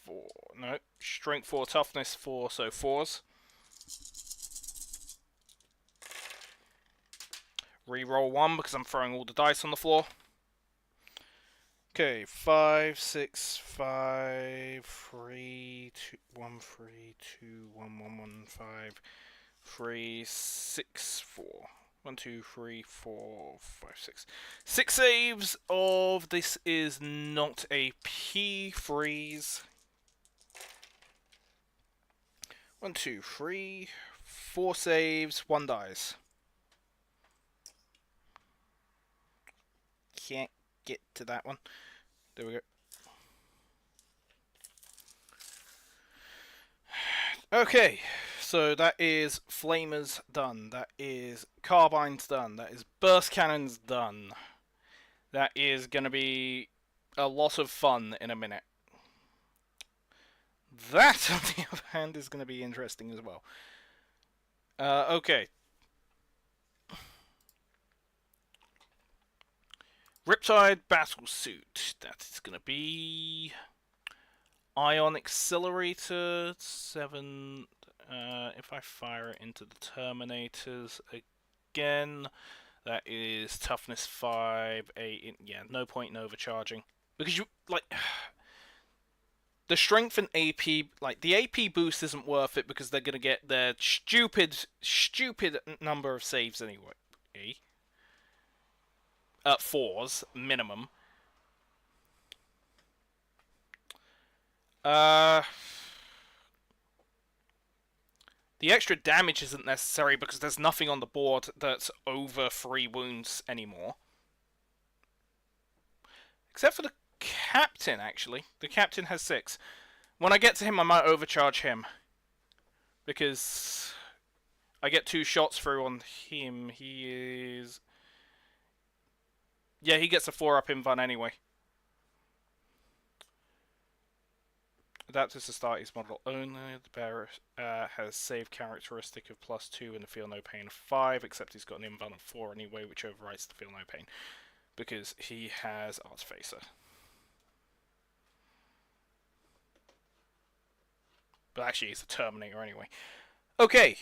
4. No, strength 4, toughness 4, so 4s. Reroll 1 because I'm throwing all the dice on the floor. Okay, 5, 6, 5, 3, 2, 1, 3, 2, 1, 1, 1, 5, 3, 6, 4. 1, 2, 3, 4, 5, 6. 6 saves of this is not a P freeze. 1, 2, 3, 4 saves, 1 dies. Can't get to that one. There we go. Okay, so that is flamers done. That is carbines done. That is burst cannons done. That is going to be a lot of fun in a minute. That, on the other hand, is going to be interesting as well. Okay. Riptide battle suit. That is going to be ion accelerator 7. If I fire it into the Terminators again, that is toughness 5, 8. Yeah, no point in overcharging because you like the strength and AP. Like the AP boost isn't worth it because they're gonna get their stupid number of saves anyway. 4s minimum. The extra damage isn't necessary because there's nothing on the board that's over 3 wounds anymore. Except for the captain, actually. The captain has 6. When I get to him, I might overcharge him. Because I get 2 shots through on him. He is... Yeah, he gets a 4-up invuln anyway. Adapted to start his model only. The bearer has save characteristic of +2 and the feel no pain of 5, except he's got an invuln of 4 anyway, which overwrites the feel no pain. Because he has Artificer. But actually, he's a Terminator anyway. Okay,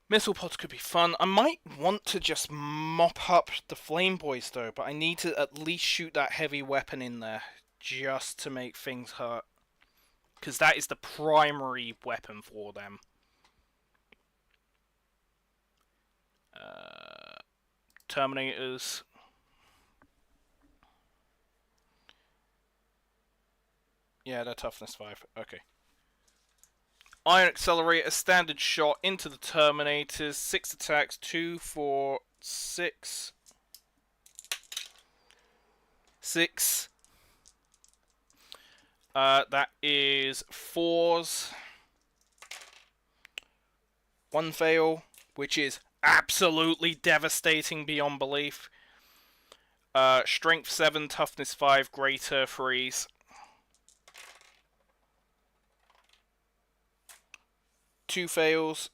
Missile pods could be fun. I might want to just mop up the flame boys though, but I need to at least shoot that heavy weapon in there just to make things hurt. Because that is the primary weapon for them. Terminators. Yeah, they're toughness 5. Okay. Iron Accelerator, standard shot into the Terminators. 6 attacks, 2, 4, 6. 6. That is 4s. 1 fail, which is absolutely devastating beyond belief. Strength 7, toughness 5, greater, freeze. Two fails.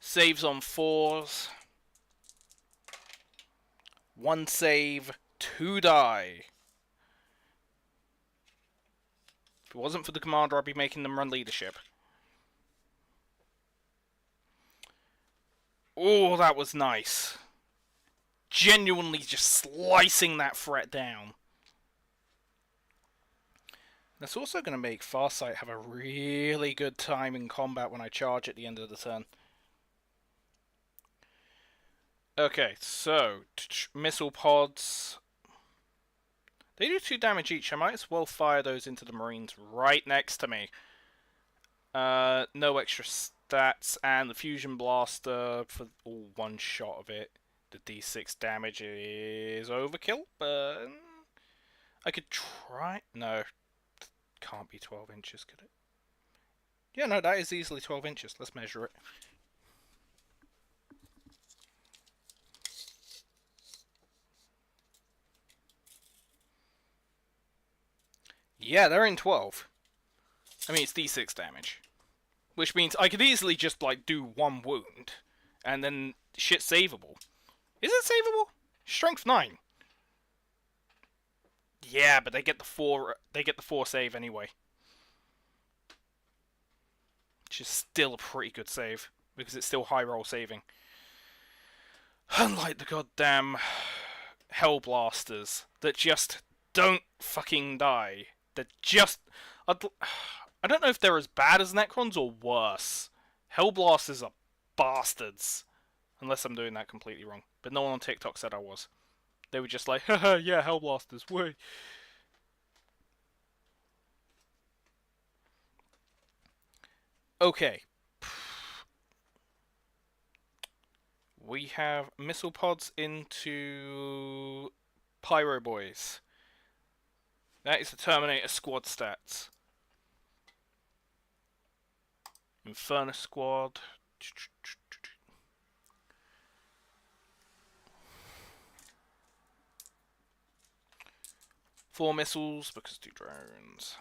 Saves on 4s. 1 save, 2 die. If it wasn't for the commander, I'd be making them run leadership. Oh, that was nice. Genuinely just slicing that threat down. That's also going to make Farsight have a really good time in combat when I charge at the end of the turn. Okay, so missile pods. They do 2 damage each. I might as well fire those into the Marines right next to me. No extra stats, and the fusion blaster for all 1 shot of it. The D6 damage is overkill, but I could try. No, can't be 12 inches, could it? Yeah, no, that is easily 12 inches. Let's measure it. Yeah, they're in 12. I mean, it's D6 damage. Which means I could easily just, like, do 1 wound. And then shit's savable. Is it savable? Strength 9. Yeah, but they get the 4 save anyway. Which is still a pretty good save. Because it's still high roll saving. Unlike the goddamn Hellblasters that just don't fucking die. They're just... I don't know if they're as bad as Necrons or worse. Hellblasters are bastards. Unless I'm doing that completely wrong. But no one on TikTok said I was. They were just like, haha, yeah, Hellblasters, wait. Okay. We have missile pods into Pyro Boys. That is the Terminator squad stats. Inferno squad. 4 missiles because 2 drones.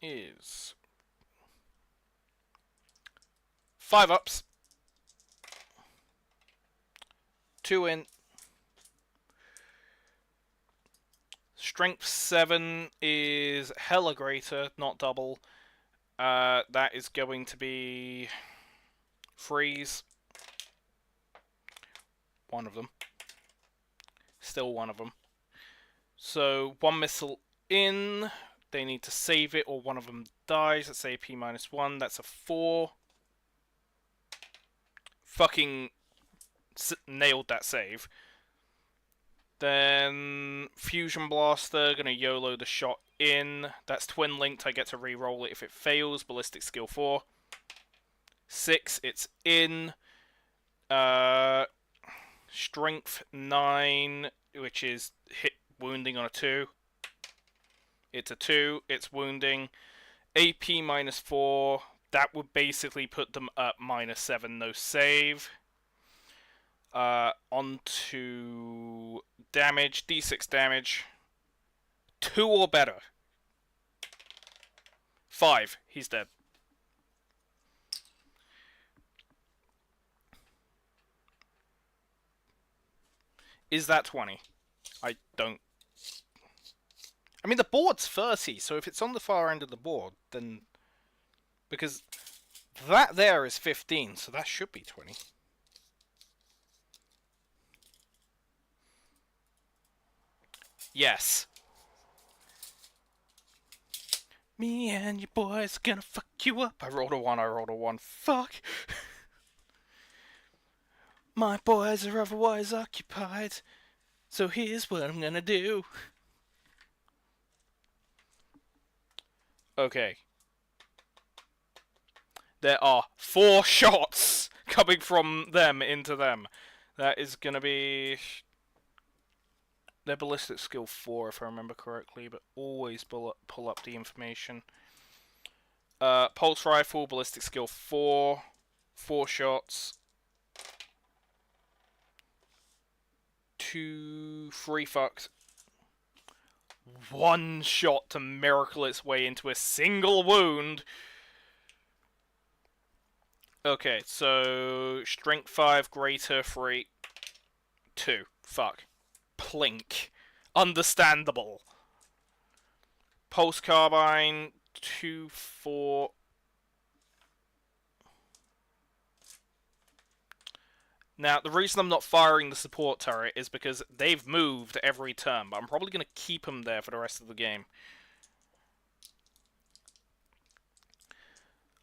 That is 5 ups. 2 in. Strength 7 is hella greater, not double. That is going to be freeze. 1 of them. Still 1 of them. So 1 missile in. They need to save it or 1 of them dies. Let's say P -1. That's a 4. Fucking nailed that save. Then Fusion Blaster, gonna YOLO the shot in. That's twin linked, I get to re-roll it if it fails. Ballistic skill 4. 6, it's in. Strength 9, which is hit wounding on a 2. It's a 2, it's wounding. AP -4, that would basically put them at -7, no save. Onto damage, D6 damage. 2 or better. 5, he's dead. Is that 20? I don't... I mean, the board's 30, so if it's on the far end of the board, then Because that there is 15, so that should be 20. Yes. Me and your boys gonna fuck you up. I rolled a 1, I rolled a 1. Fuck. My boys are otherwise occupied. So here's what I'm gonna do. Okay. There are 4 shots coming from them into them. That is gonna be... They're ballistic skill 4 if I remember correctly, but always pull up the information. Pulse rifle, ballistic skill 4. 4 shots. 2, 3 fucks. 1 shot to miracle its way into a single wound. Okay, so strength 5, greater 3, 2. Fuck. Plink. Understandable. Pulse carbine 2, 4. Now, the reason I'm not firing the support turret is because they've moved every turn, but I'm probably going to keep them there for the rest of the game.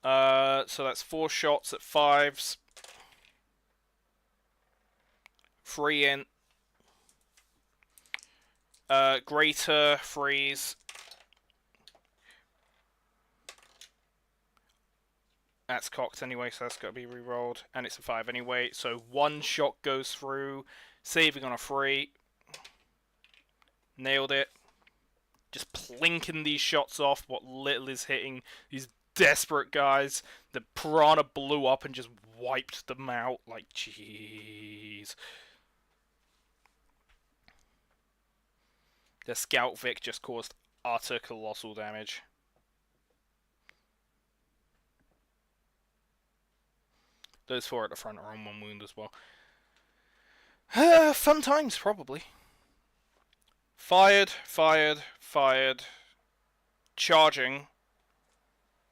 So that's 4 shots at 5s. 3 in. Greater, freeze. That's cocked anyway, so that's got to be re-rolled. And it's a 5 anyway, so 1 shot goes through. Saving on a 3. Nailed it. Just plinking these shots off, what little is hitting these desperate guys. The piranha blew up and just wiped them out. Like, jeez. The Scout Vic just caused utter colossal damage. Those 4 at the front are on 1 wound as well. Fun times, probably. Fired, fired, fired. Charging.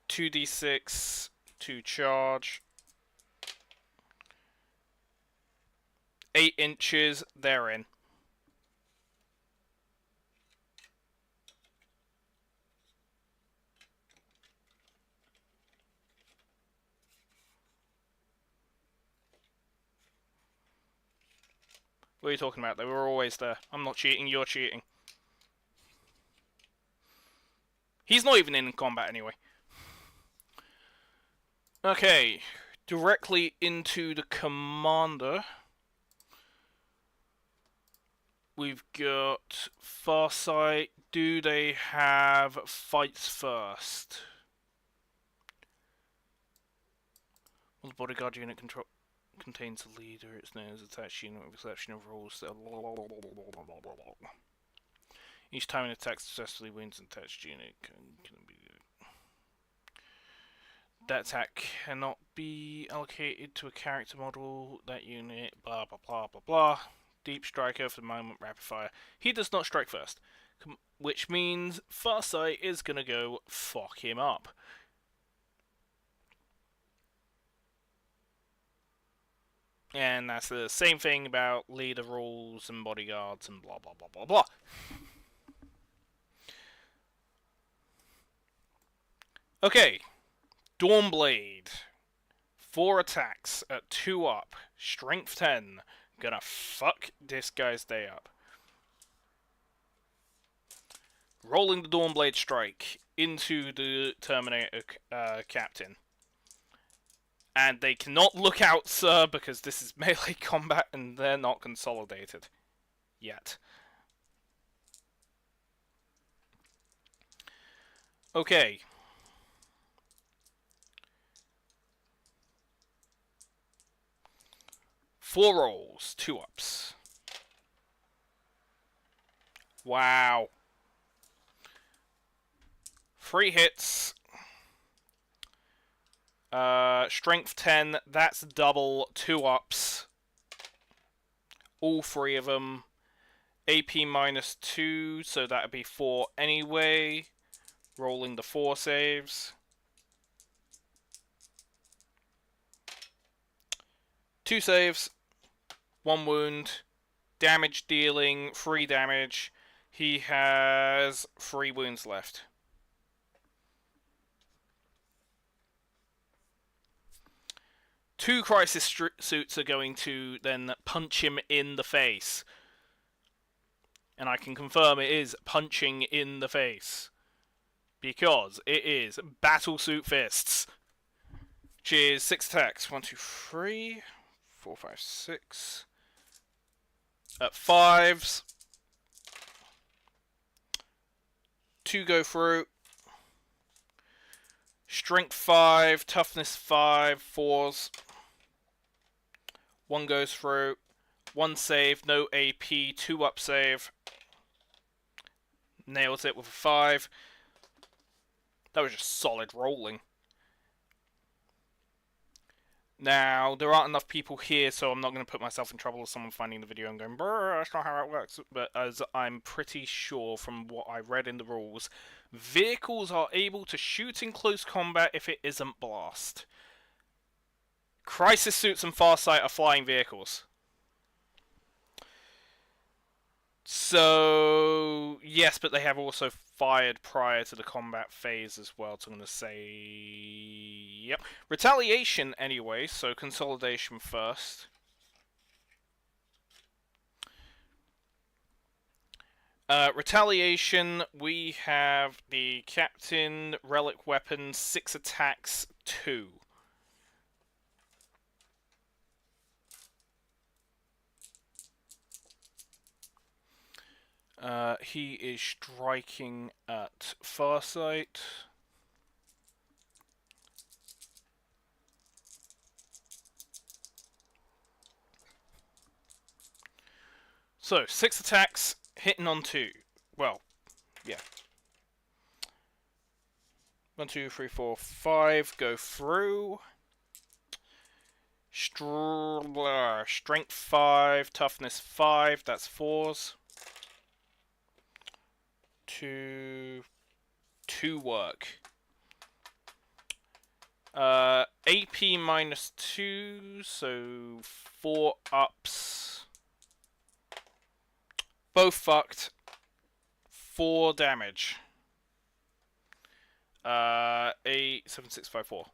2d6 to charge. 8 inches, they're in. What are you talking about? They were always there. I'm not cheating, you're cheating. He's not even in combat anyway. Okay, directly into the commander. We've got Farsight. Do they have fights first? Well, the bodyguard unit contains a leader. It's known as attached unit with exception of rules. Each time an attack successfully wins an attached unit can be. That attack cannot be allocated to a character model. That unit, blah blah blah blah blah. Deep Striker for the moment, rapid fire. He does not strike first, which means Farsight is gonna go fuck him up. And that's the same thing about leader rules and bodyguards and blah blah blah blah blah. Okay, Dawnblade. 4 attacks at 2 up. Strength 10. Gonna fuck this guy's day up. Rolling the Dawnblade strike into the Terminator captain. And they cannot look out, sir, because this is melee combat and they're not consolidated. Yet. Okay. Four rolls, 2 ups. Wow. 3 hits. Strength 10, that's double, 2 ups. All 3 of them. AP minus 2, so that would be 4 anyway. Rolling the 4 saves. 2 saves, 1 wound, damage dealing, 3 damage. He has 3 wounds left. Two crisis suits are going to then punch him in the face. And I can confirm it is punching in the face. Because it is Battle Suit Fists. Which is 6 attacks. 1, 2, 3, 4, 5, 6. At 5s. 2 go through. Strength 5, toughness 5, 4s. 1 goes through. 1 save, no AP, 2 up save. Nails it with a 5. That was just solid rolling. Now, there aren't enough people here, so I'm not going to put myself in trouble with someone finding the video and going, brr, that's not how it works. But as I'm pretty sure from what I read in the rules, vehicles are able to shoot in close combat if it isn't blast. Crisis suits and Farsight are flying vehicles. So, yes, but they have also fired prior to the combat phase as well. So I'm going to say, yep. Retaliation anyway, so consolidation first. Retaliation, we have the Captain, Relic Weapon, 6 attacks, 2. He is striking at Farsight. So, 6 attacks, hitting on 2. Well, yeah. 1, 2, 3, 4, 5 go through. Strength 5, toughness 5, that's 4s. 2 work. AP minus 2, so 4 ups. Both fucked. 4 damage. 8, 7, 6, 5, 4.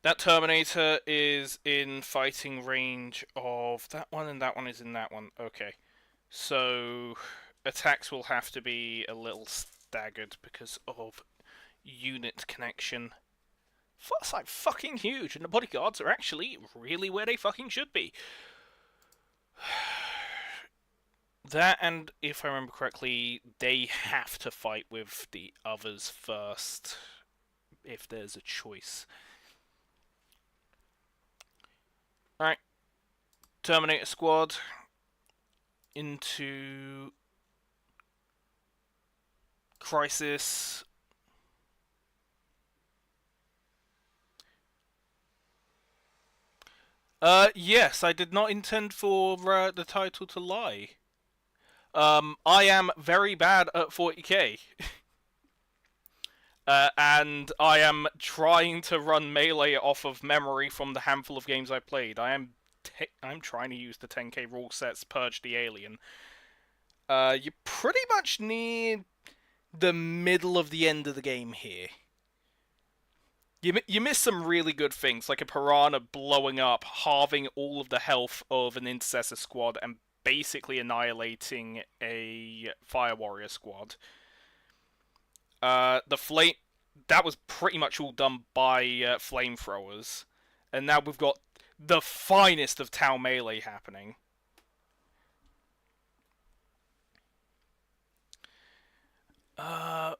That Terminator is in fighting range of that one, and that one is in that one. Okay. So, attacks will have to be a little staggered because of unit connection. Farsight fucking huge, and the bodyguards are actually really where they fucking should be. That, and if I remember correctly, they have to fight with the others first, if there's a choice. Alright. Terminator Squad into Crisis. Yes, I did not intend for the title to lie. I am very bad at 40k. And I am trying to run Melee off of memory from the handful of games I played. I'm trying to use the 10k rule sets, purge the alien. You pretty much need the middle of the end of the game here. You miss some really good things, like a Piranha blowing up, halving all of the health of an Intercessor squad, and basically annihilating a Fire Warrior squad. The flame... That was pretty much all done by flamethrowers. And now we've got the finest of Tau Melee happening. What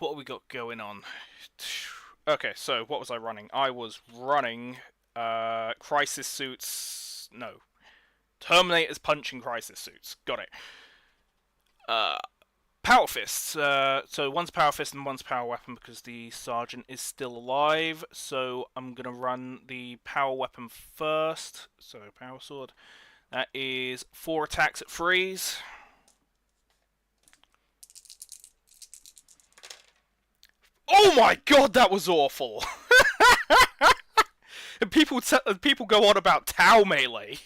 have we got going on? Okay, so what was I running? I was running Crisis Suits... No. Terminator's punching Crisis Suits. Got it. Power Fists. So one's Power Fist and one's Power Weapon because the Sergeant is still alive. So I'm going to run the Power Weapon first. So Power Sword. That is 4 attacks at freeze. Oh my god, that was awful! And people go on about Tau melee.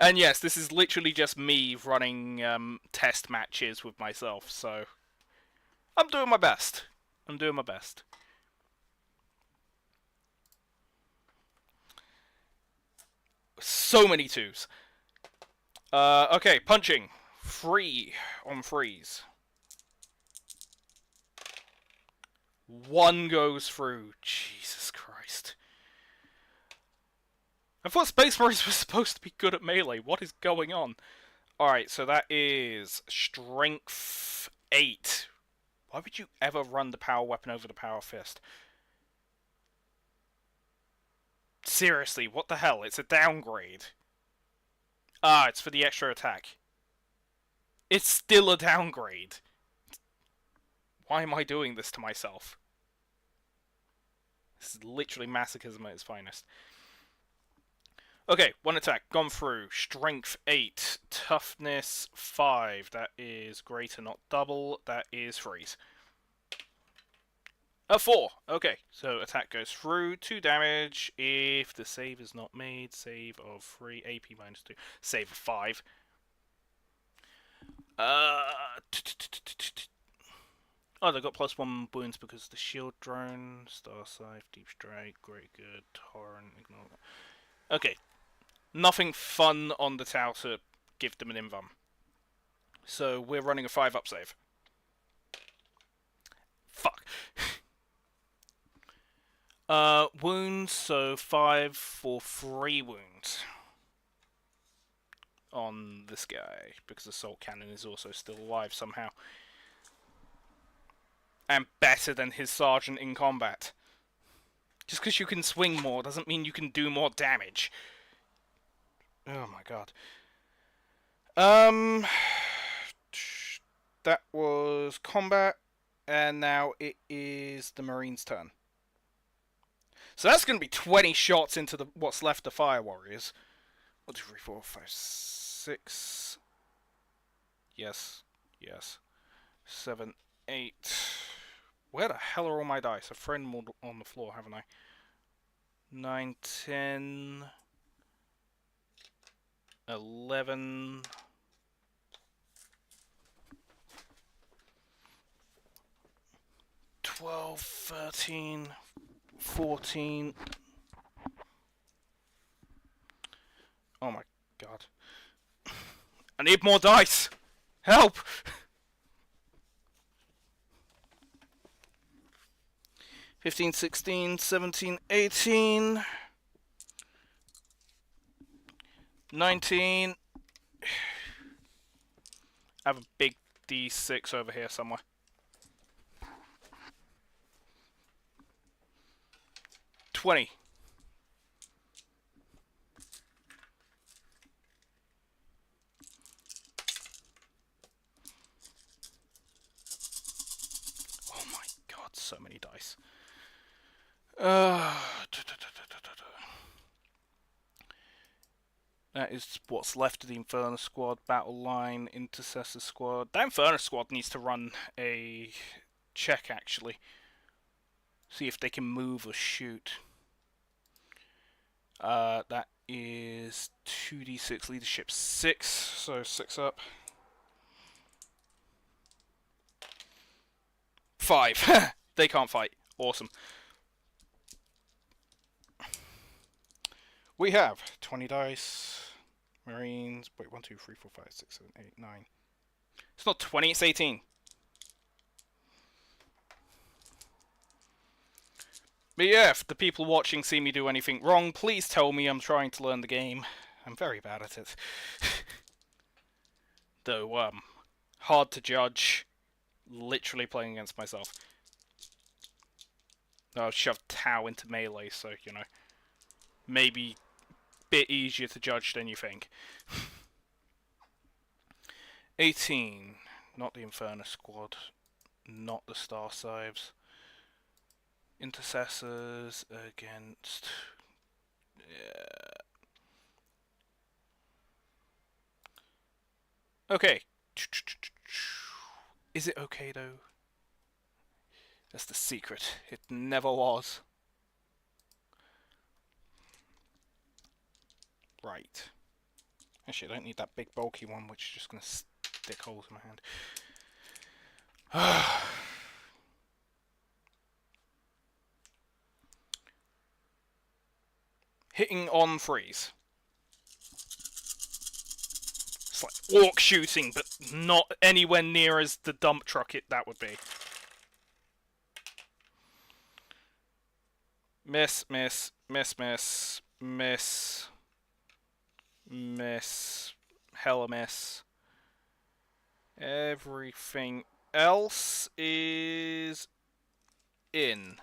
And yes, this is literally just me running test matches with myself, so I'm doing my best. I'm doing my best. So many 2s. Okay, punching. Free on freeze. 1 goes through. Jesus Christ. I thought Space Marines were supposed to be good at melee. What is going on? Alright, so that is Strength 8. Why would you ever run the power weapon over the power fist? Seriously, what the hell? It's a downgrade. Ah, it's for the extra attack. It's still a downgrade. Why am I doing this to myself? This is literally masochism at its finest. Okay, 1 attack, gone through. Strength 8, toughness 5. That is greater, not double. That is freeze. 4. Okay, so attack goes through. 2 damage. If the save is not made, save of 3, AP minus 2. Save of 5. Oh, they got +1 wounds because of the shield drone, Star Scythe, Deep Strike, Great Good, Torrent, ignore that. Okay. Nothing fun on the Tau to give them an invuln. So we're running a 5-up save. Fuck. Wounds, so 5 for 3 wounds on this guy, because the Assault Cannon is also still alive somehow. And better than his Sergeant in combat. Just because you can swing more doesn't mean you can do more damage. Oh my god. That was combat, and now it is the Marines' turn. So that's going to be 20 shots into the what's left of Fire Warriors. 1, 2, 3, 4, 5, 6. Yes, yes. 7, 8. Where the hell are all my dice? I've thrown them all on the floor, haven't I? 9, 10, 11, 12, 13, 14. Oh my god. I need more dice! Help! 15, 16, 17, 18, 19. I have a big D6 over here somewhere. 20. Oh my god, so many dice. That is what's left of the Inferno Squad, Battle Line, Intercessor Squad. That Inferno Squad needs to run a check, actually. See if they can move or shoot. That is 2d6, leadership 6, so 6 up. 5. They can't fight. Awesome. We have 20 dice. Marines. Wait, 1, 2, 3, 4, 5, 6, 7, 8, 9. It's not 20, it's 18. But yeah, if the people watching see me do anything wrong, please tell me. I'm trying to learn the game. I'm very bad at it. Though, hard to judge. Literally playing against myself. I've shoved Tau into melee, so, you know. Maybe bit easier to judge than you think. 18. Not the Inferno Squad. Not the Star Scythes. Intercessors against... Okay. Is it okay though? That's the secret. It never was. Right. Actually, I don't need that big bulky one, which is just going to stick holes in my hand. Hitting on freeze. It's like orc shooting, but not anywhere near as the dump truck that would be. Miss, miss, miss, miss, miss, miss, hella miss. Everything else is in.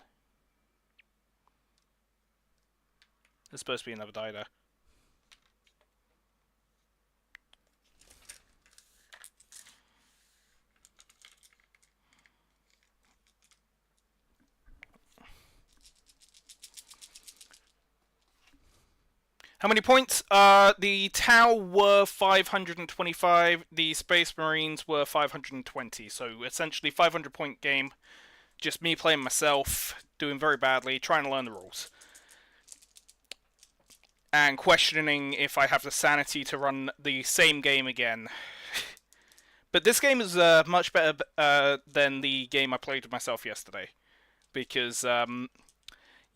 There's supposed to be another die there. How many points? The Tau were 525, the Space Marines were 520, so essentially 500-point game. Just me playing myself, doing very badly, trying to learn the rules. And questioning if I have the sanity to run the same game again. But this game is much better than the game I played with myself yesterday. Because,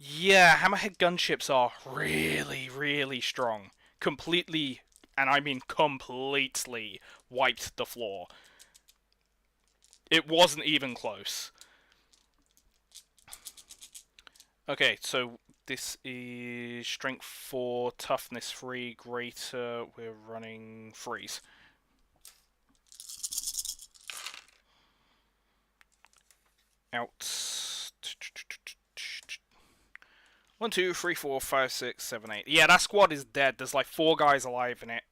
yeah, Hammerhead gunships are really, really strong. Completely, and I mean completely, wiped the floor. It wasn't even close. Okay, so this is strength 4, toughness 3, greater. We're running freeze. Out. 1, 2, 3, 4, 5, 6, 7, 8. Yeah, that squad is dead. There's like 4 guys alive in it.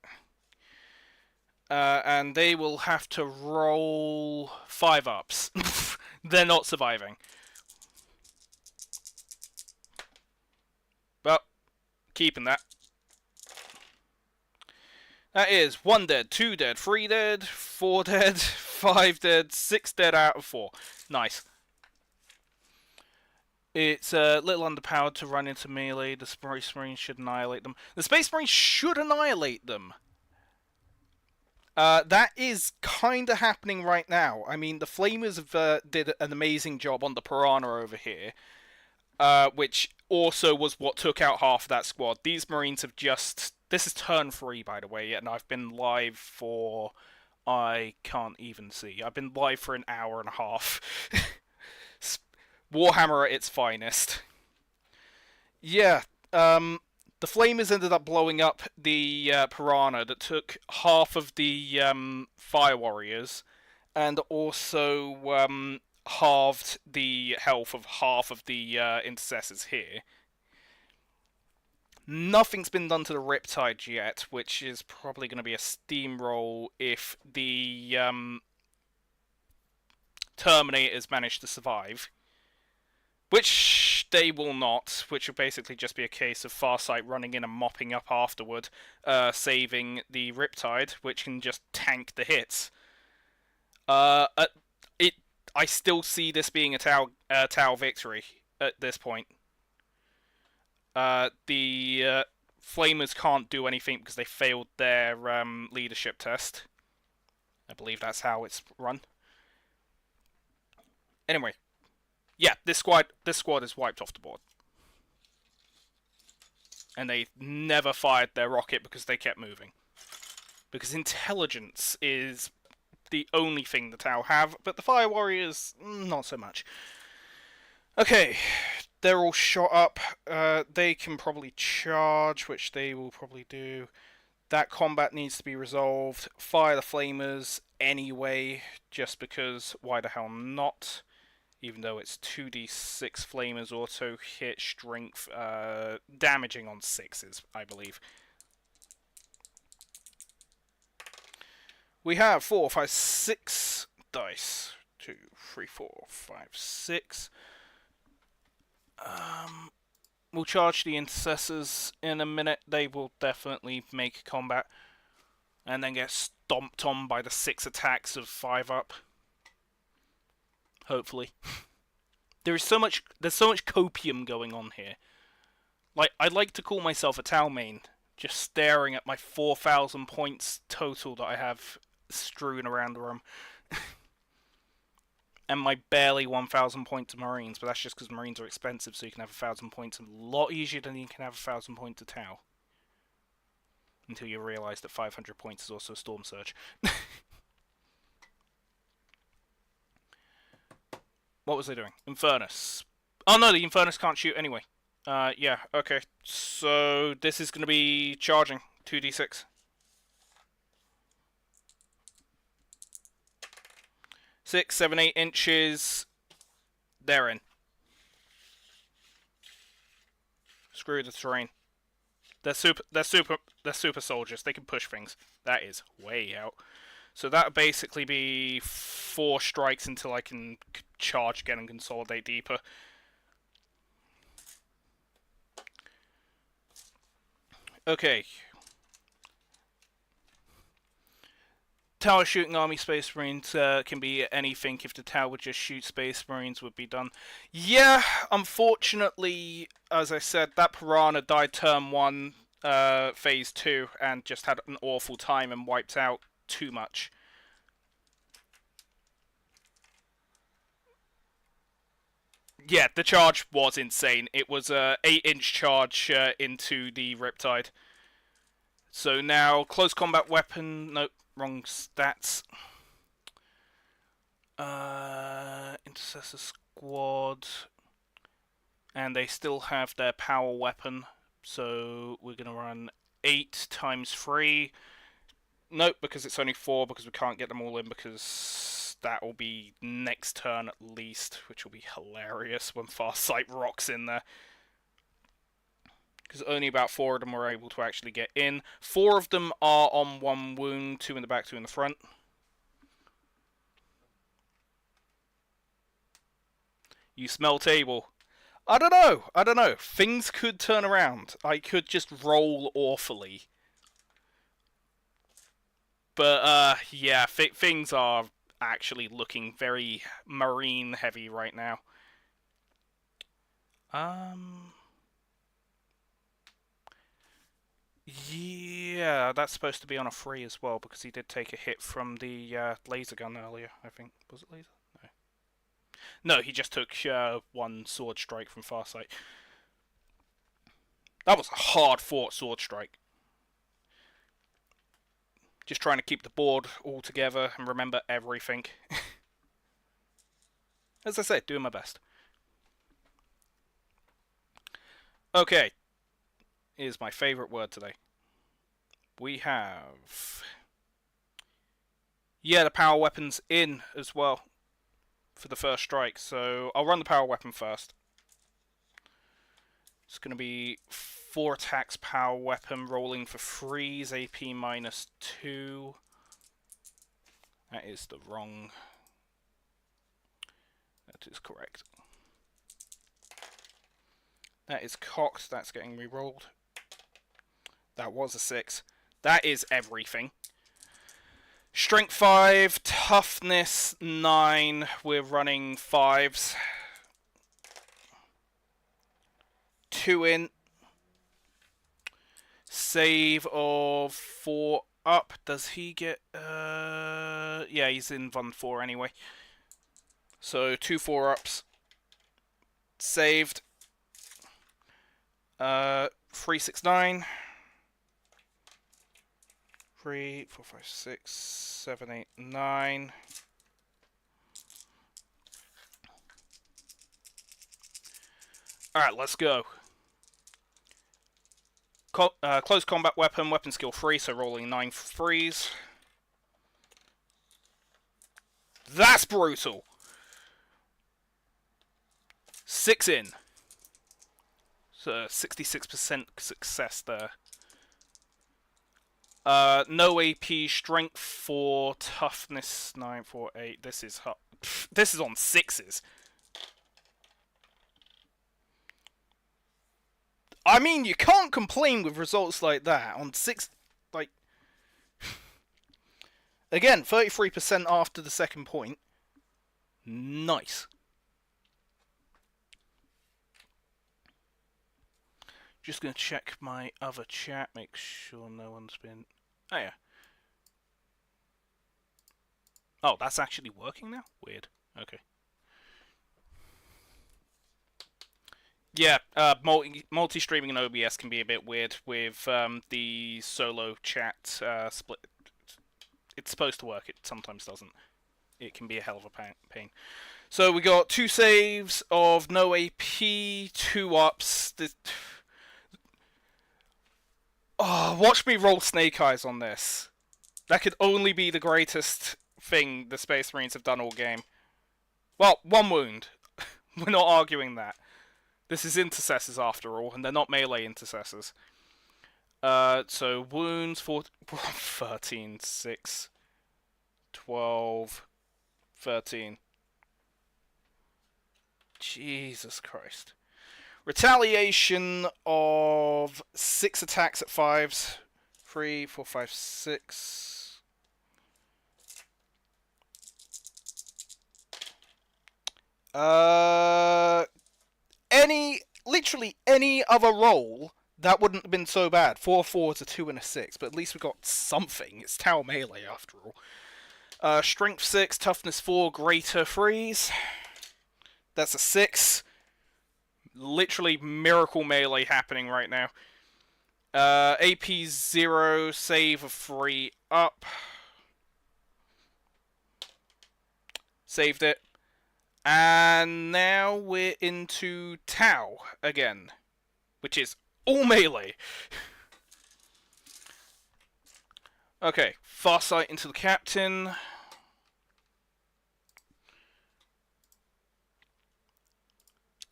And they will have to roll 5 ups. They're not surviving. But, keeping that. That is 1 dead, 2 dead, 3 dead, 4 dead, 5 dead, 6 dead out of 4. Nice. It's a little underpowered to run into melee. The Space Marines should annihilate them. The Space Marines should annihilate them. That is kind of happening right now. I mean, the Flamers have, did an amazing job on the Piranha over here, which also was what took out half of that squad. These Marines have just... This is turn 3, by the way, and I've been live for... I can't even see. I've been live for an hour and a half. Warhammer at its finest. Yeah, the Flamers ended up blowing up the Piranha that took half of the Fire Warriors, and also halved the health of half of the Intercessors here. Nothing's been done to the Riptide yet, which is probably going to be a steamroll if the Terminators manage to survive. Which they will not, which will basically just be a case of Farsight running in and mopping up afterward, saving the Riptide, which can just tank the hits. I still see this being a Tau victory at this point. The Flamers can't do anything because they failed their leadership test. I believe that's how it's run. Anyway. Yeah, this squad is wiped off the board. And they never fired their rocket because they kept moving. Because intelligence is the only thing the Tau have, but the Fire Warriors, not so much. Okay, they're all shot up. They can probably charge, which they will probably do. That combat needs to be resolved. Fire the Flamers anyway, just because why the hell not? Even though it's 2d6 Flamers auto hit strength, damaging on 6s, I believe. We have 4, 5, 6 dice. 2, 3, 4, 5, 6. We'll charge the Intercessors in a minute. They will definitely make combat. and then get stomped on by the 6 attacks of 5 up. Hopefully. There's so much copium going on here. Like, I'd like to call myself a Tau main, just staring at my 4,000 points total that I have strewn around the room. And my barely 1,000 points of Marines, but that's just because Marines are expensive, so you can have 1,000 points a lot easier than you can have 1,000 points of Tau. Until you realise that 500 points is also a Storm Surge. What was I doing? Infernus. Oh no, the Infernus can't shoot anyway. Yeah, okay. So this is going to be charging 2d6. 6, 7, 8 inches. They're in. Screw the terrain. They're super soldiers. They can push things. That is way out. So that'll basically be 4 strikes until I can charge again and consolidate deeper. Okay. Tower shooting Army Space Marines can be anything. If the tower would just shoot Space Marines, would be done. Yeah, unfortunately, as I said, that Piranha died turn 1, phase 2, and just had an awful time and wiped out too much. Yeah, the charge was insane. It was a 8-inch charge into the Riptide. So now, close combat weapon... Nope, wrong stats. Intercessor Squad. And they still have their power weapon. So we're going to run 8 times 3. Nope, because it's only 4, because we can't get them all in, because that will be next turn at least, which will be hilarious when Farsight rocks in there. Because only about 4 of them are able to actually get in. 4 of them are on 1 wound, 2 in the back, 2 in the front. You smell table. I don't know. Things could turn around. I could just roll awfully. But, yeah, things are actually looking very Marine heavy right now. Yeah, that's supposed to be on a 3 as well, because he did take a hit from the laser gun earlier, I think. Was it laser? No. No, he just took 1 sword strike from Farsight. That was a hard-fought sword strike. Just trying to keep the board all together and remember everything. As I said, doing my best. Okay. Is my favourite word today. We have... Yeah, the power weapon's in as well for the first strike. So I'll run the power weapon first. It's going to be 4 attacks power weapon, rolling for 3's AP -2. That is the wrong... That is correct. That is cocked. That's getting re-rolled. That was a 6. That is everything. Strength 5, toughness 9. We're running 5s. 2 in. Save of 4 up. Does he get... Yeah, he's in Von 4 anyway. So 2 4-ups. Saved. 3, 6, 9. 3, 4, 5, 6, 7, 8, 9. Alright, let's go. Close combat weapon, weapon skill 3, so rolling 9 3s. That's brutal! 6 in. So 66% success there. No AP, strength 4, toughness 9, 4, 8. This is on 6s. I mean, you can't complain with results like that on 6. Like, Again, 33% after the second point. Nice. Just going to check my other chat, make sure no one's been... Oh, yeah. Oh, that's actually working now? Weird. Okay. Yeah, multi-streaming in OBS can be a bit weird with the solo chat split. It's supposed to work, it sometimes doesn't. It can be a hell of a pain. So we got 2 saves of no AP, 2 ups. Oh, watch me roll Snake Eyes on this. That could only be the greatest thing the Space Marines have done all game. Well, 1 wound. We're not arguing that. This is intercessors after all, and they're not melee intercessors. So wounds for 13, 6, 12, 13. Jesus Christ. Retaliation of 6 attacks at 5s. 3, 4, 5, 6. Literally any other roll, that wouldn't have been so bad. 4 4s, a 2 and a 6, but at least we got something. It's Tau Melee after all. Strength 6, Toughness 4, Greater Freeze. That's a 6. Literally miracle melee happening right now. AP 0, save of 3 up. Saved it. And now we're into Tau again, which is all melee. Okay, Farsight into the captain.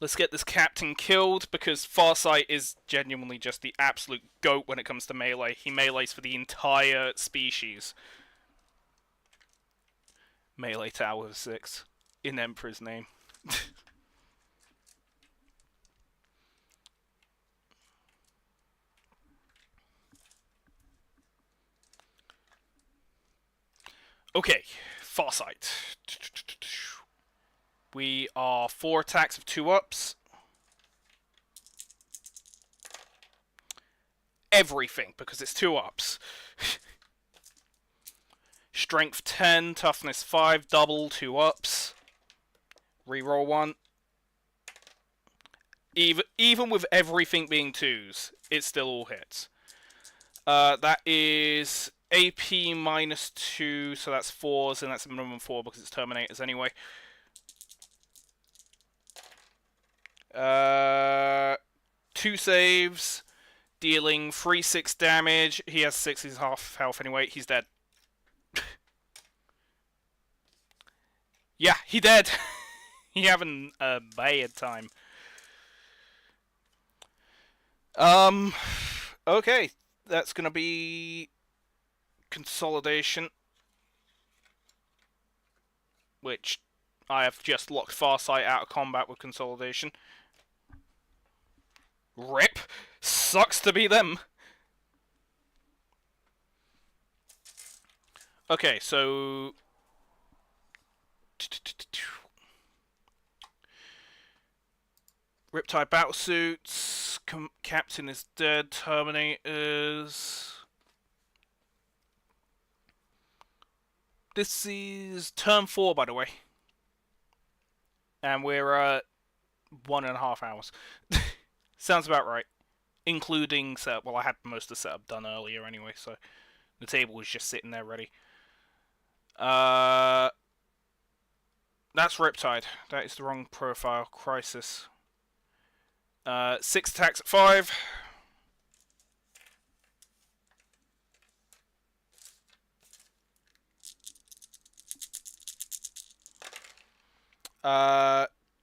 Let's get this captain killed, because Farsight is genuinely just the absolute goat when it comes to melee. He melees for the entire species. Melee Tower of 6. In Emperor's name. Okay, Farsight. We are 4 attacks of 2 ups. Everything, because it's 2 ups. Strength 10, Toughness 5, double 2 ups. Reroll 1. Even with everything being 2s, it still all hits. That is AP minus 2, so that's 4s, and that's a minimum 4 because it's Terminators anyway. 2 saves, dealing 3/6 damage. He has 6, he's half health anyway. He's dead. Yeah, he dead. He having a bad time. Okay, that's gonna be consolidation, which I have just locked Farsight out of combat with consolidation. RIP! Sucks to be them. Okay, so Riptide battlesuits. Captain is dead. Terminators. This is turn 4, by the way, and we're at 1.5 hours. Sounds about right, including setup. Well, I had most of the setup done earlier anyway, so the table was just sitting there ready. That's Riptide. That is the wrong profile. Crisis. 6 attacks at 5.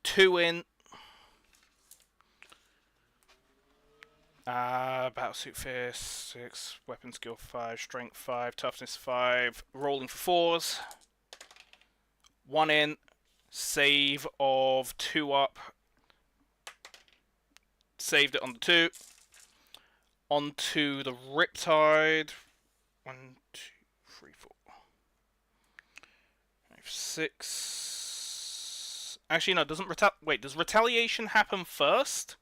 Two in. Battlesuit Fierce 6, Weapon Skill 5, Strength 5, Toughness 5, rolling for 4s. 1 in, save of 2 up. Saved it on the 2. Onto the Riptide. 1, 2, 3, 4. 6. Actually, no. Doesn't wait? Does retaliation happen first,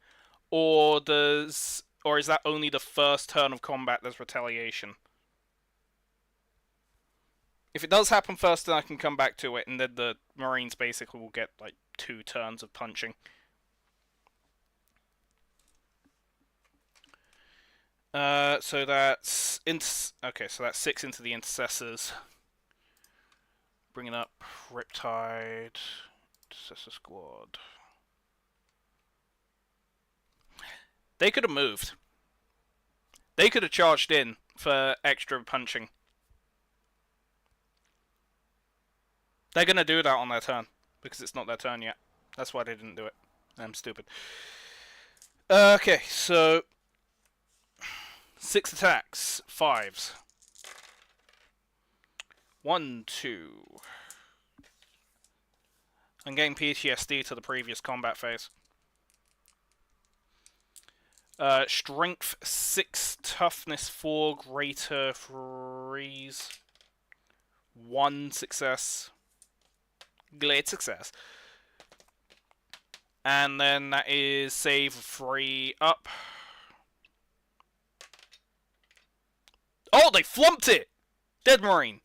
or is that only the first turn of combat? There's retaliation. If it does happen first, then I can come back to it, and then the Marines basically will get like 2 turns of punching. So that's okay. So that's 6 into the intercessors. Bringing up Riptide, Intercessor Squad. They could have moved. They could have charged in for extra punching. They're gonna do that on their turn because it's not their turn yet. That's why they didn't do it. I'm stupid. Okay, so 6 attacks, 5s. 1, 2. I'm getting PTSD to the previous combat phase. Strength 6, toughness 4, greater freeze. 1 success. Great success. And then that is save 3 up. Oh, they flumped it! Dead Marine.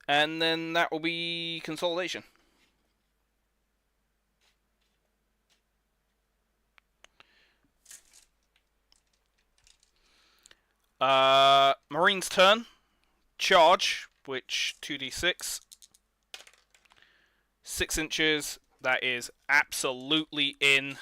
And then that will be consolidation. Marine's turn. Charge, which 2d6. 6 inches. That is absolutely in.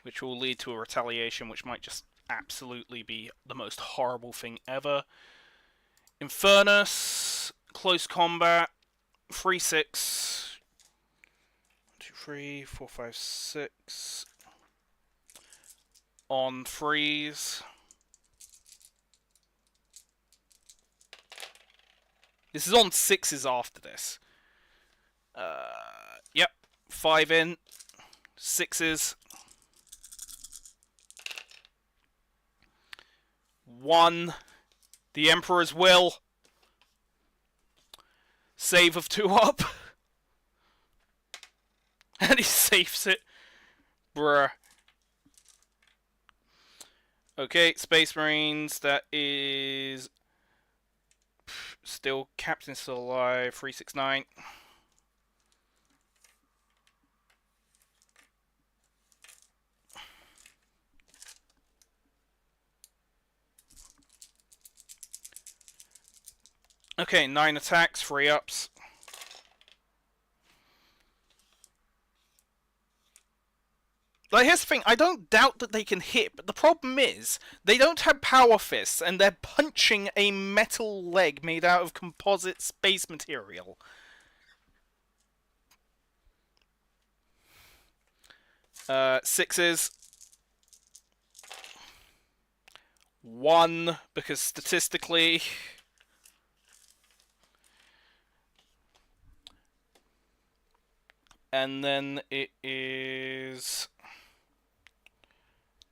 Which will lead to a retaliation, which might just absolutely be the most horrible thing ever. Infernus, close combat, 3, 6. 1, 2, 3, 4, 5, 6. On freeze. This is on 6s after this. Yep. 5 in. 6s. 1. The Emperor's Will. Save of 2 up. And he saves it. Bruh. Okay, Space Marines. That is... Still, Captain's still alive. 369. Okay, 9 attacks, 3 ups. Like, here's the thing, I don't doubt that they can hit, but the problem is, they don't have power fists, and they're punching a metal leg made out of composite space material. Sixes. 1, because statistically... And then it is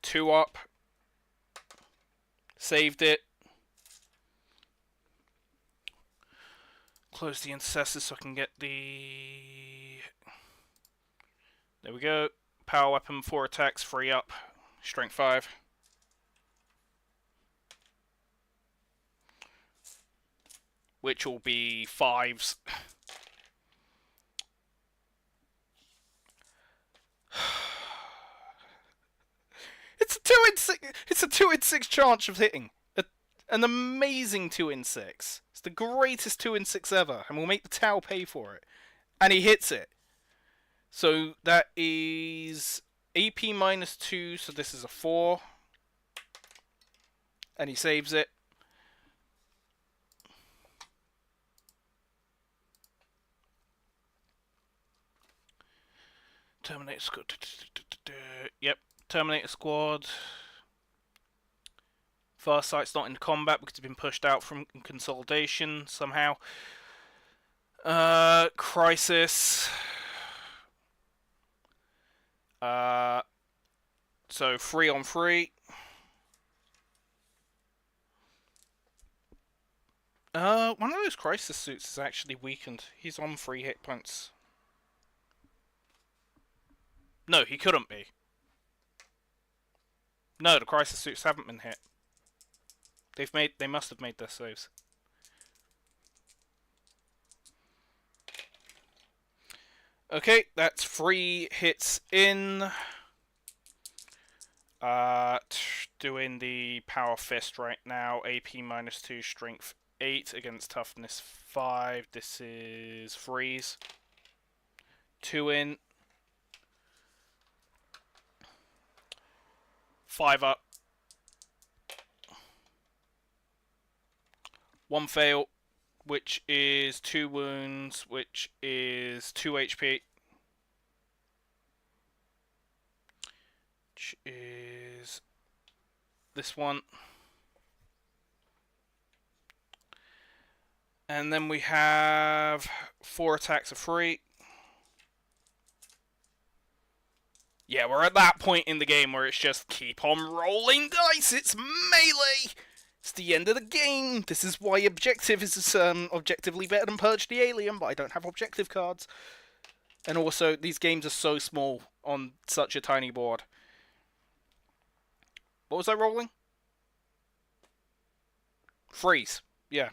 2 up. Saved it. Close the intercessors so I can get the... There we go. Power weapon, 4 attacks, 3 up. Strength 5. Which will be 5s. It's a 2 in 6. It's a 2 in 6 chance of hitting. An amazing 2 in 6. It's the greatest 2 in 6 ever, and we'll make the Tau pay for it. And he hits it. So that is AP -2. So this is a 4, and he saves it. Terminator Squad. Yep, Terminator Squad. Farsight's not in combat because it's been pushed out from consolidation somehow. Crisis. So 3 on 3. One of those crisis suits is actually weakened. He's on 3 hit points. No, he couldn't be. No, the crisis suits haven't been hit. They must have made their saves. Okay, that's 3 hits in. Doing the power fist right now. AP -2, strength 8 against toughness 5. This is freeze. 2 in. 5 up. 1 fail, which is 2 wounds, which is 2 HP. Which is this one. And then we have 4 attacks of free. Yeah, we're at that point in the game where it's just keep on rolling dice. It's melee. It's the end of the game. This is why objective is objectively better than Purge the Alien, but I don't have objective cards. And also, these games are so small on such a tiny board. What was I rolling? Freeze. Yeah.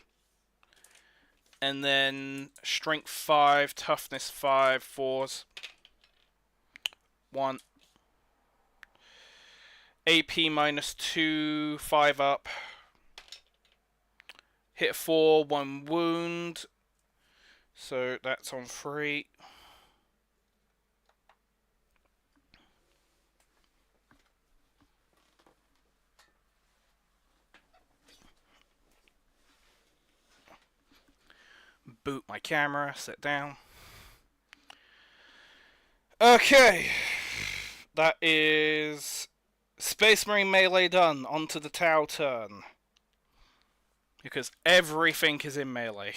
And then strength 5, toughness 5, 4s. 1. AP -2, 5 up. Hit 4, 1 wound. So that's on 3. Boot my camera, sit down. Okay. That is Space Marine melee done. Onto the Tau turn. Because everything is in melee.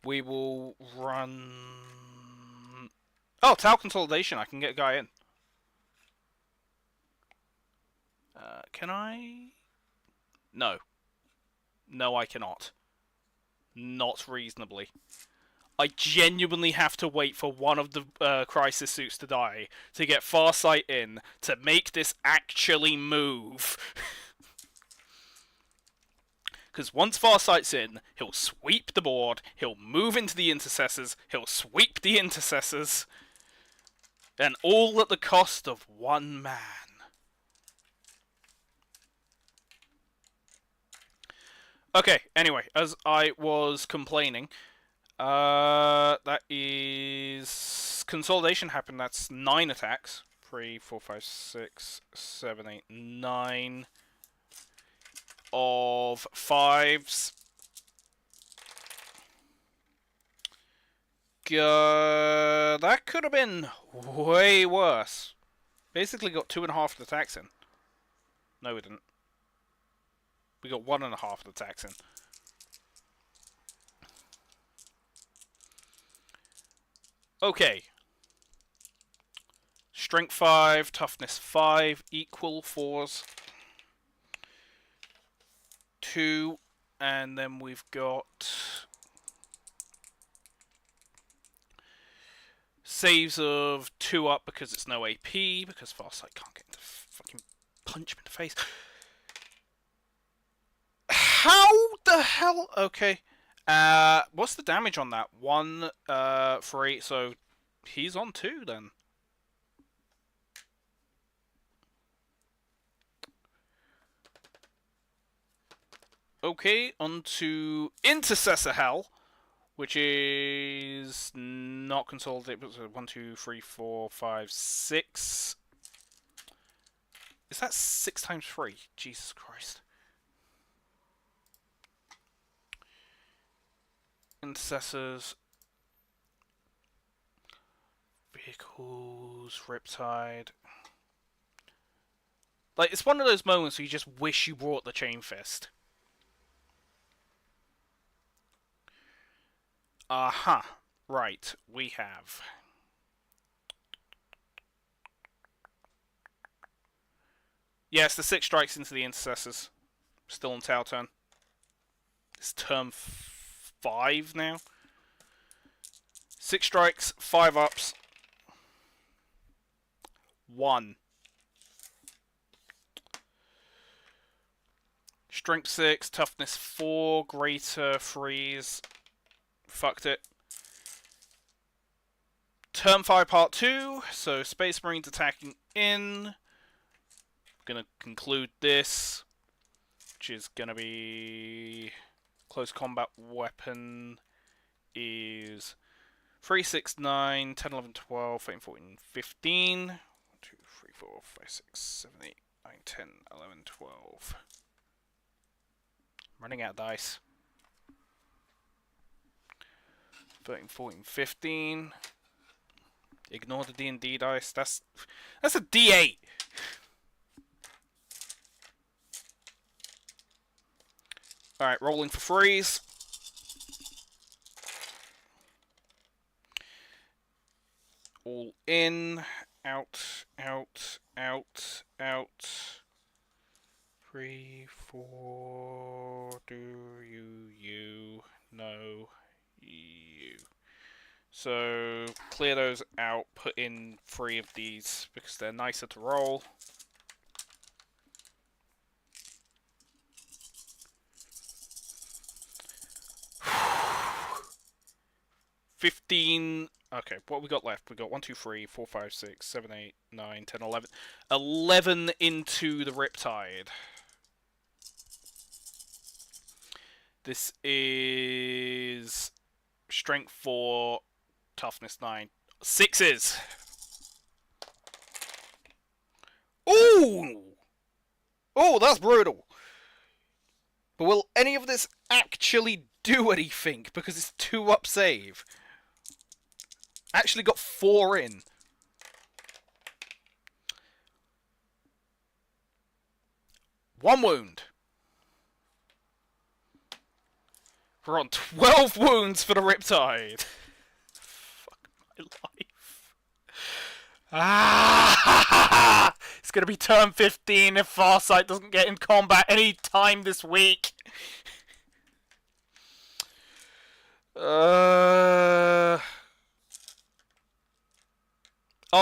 We will run... Oh, Tau consolidation. I can get a guy in. Can I? No. No, I cannot. Not reasonably. I genuinely have to wait for one of the crisis suits to die to get Farsight in to make this actually move. Because once Farsight's in, he'll sweep the board, he'll move into the intercessors, he'll sweep the intercessors, and all at the cost of 1 man. Okay, anyway, as I was complaining, that is... Consolidation happened, that's 9 attacks. 3, 4, 5, 6, 7, 8, 9 of 5s. That could have been way worse. Basically got 2.5 attacks in. No, we didn't. We got 1.5 attacks in. Okay. Strength 5, toughness 5, equal 4s. 2, and then we've got saves of 2 up because it's no AP, because Farsight can't get into fucking punch him in the face. How the hell? Okay. What's the damage on that? 1 for 8, so he's on 2 then. Okay, on to Intercessor Hell, which is not consolidated, but 1, 2, 3, 4, 5, 6. Is that 6 times 3? Jesus Christ. Intercessors. Vehicles. Riptide. Like, it's one of those moments where you just wish you brought the Chain Fist. Aha. Right, we have... Yes, the 6 strikes into the Intercessors. Still on Tau turn. It's turn 5 now. 6 strikes, 5 ups. 1. Strength 6, toughness 4, greater, freeze. Fucked it. Turn 5 part 2, so Space Marines attacking in. Gonna conclude this, which is gonna be close combat weapon is 3, 6, 9, 10, 11, 12, 13, 14, 15. 1, 2, 3, 4, 5, 6, 7, 8, 9, 10, 11, 12. I'm running out of dice. 13, 14, 15. Ignore the D&D dice. That's a D8. Alright, rolling for freeze. All in. Out, out, out, out. 3, 4. Do you. No, you. So, clear those out. Put in 3 of these because they're nicer to roll. 15. Okay, what we got left? We got 1, 2, 3, 4, 5, 6, 7, 8, 9, 10, 11. 11 into the Riptide. This is strength 4, toughness 9. 6s. Ooh! Oh, that's brutal. But will any of this actually do anything? Because it's 2 up save. Actually got 4 in. One wound. We're on 12 wounds for the Riptide. Fuck my life. Ah! It's gonna be turn 15 if Farsight doesn't get in combat any time this week. Oh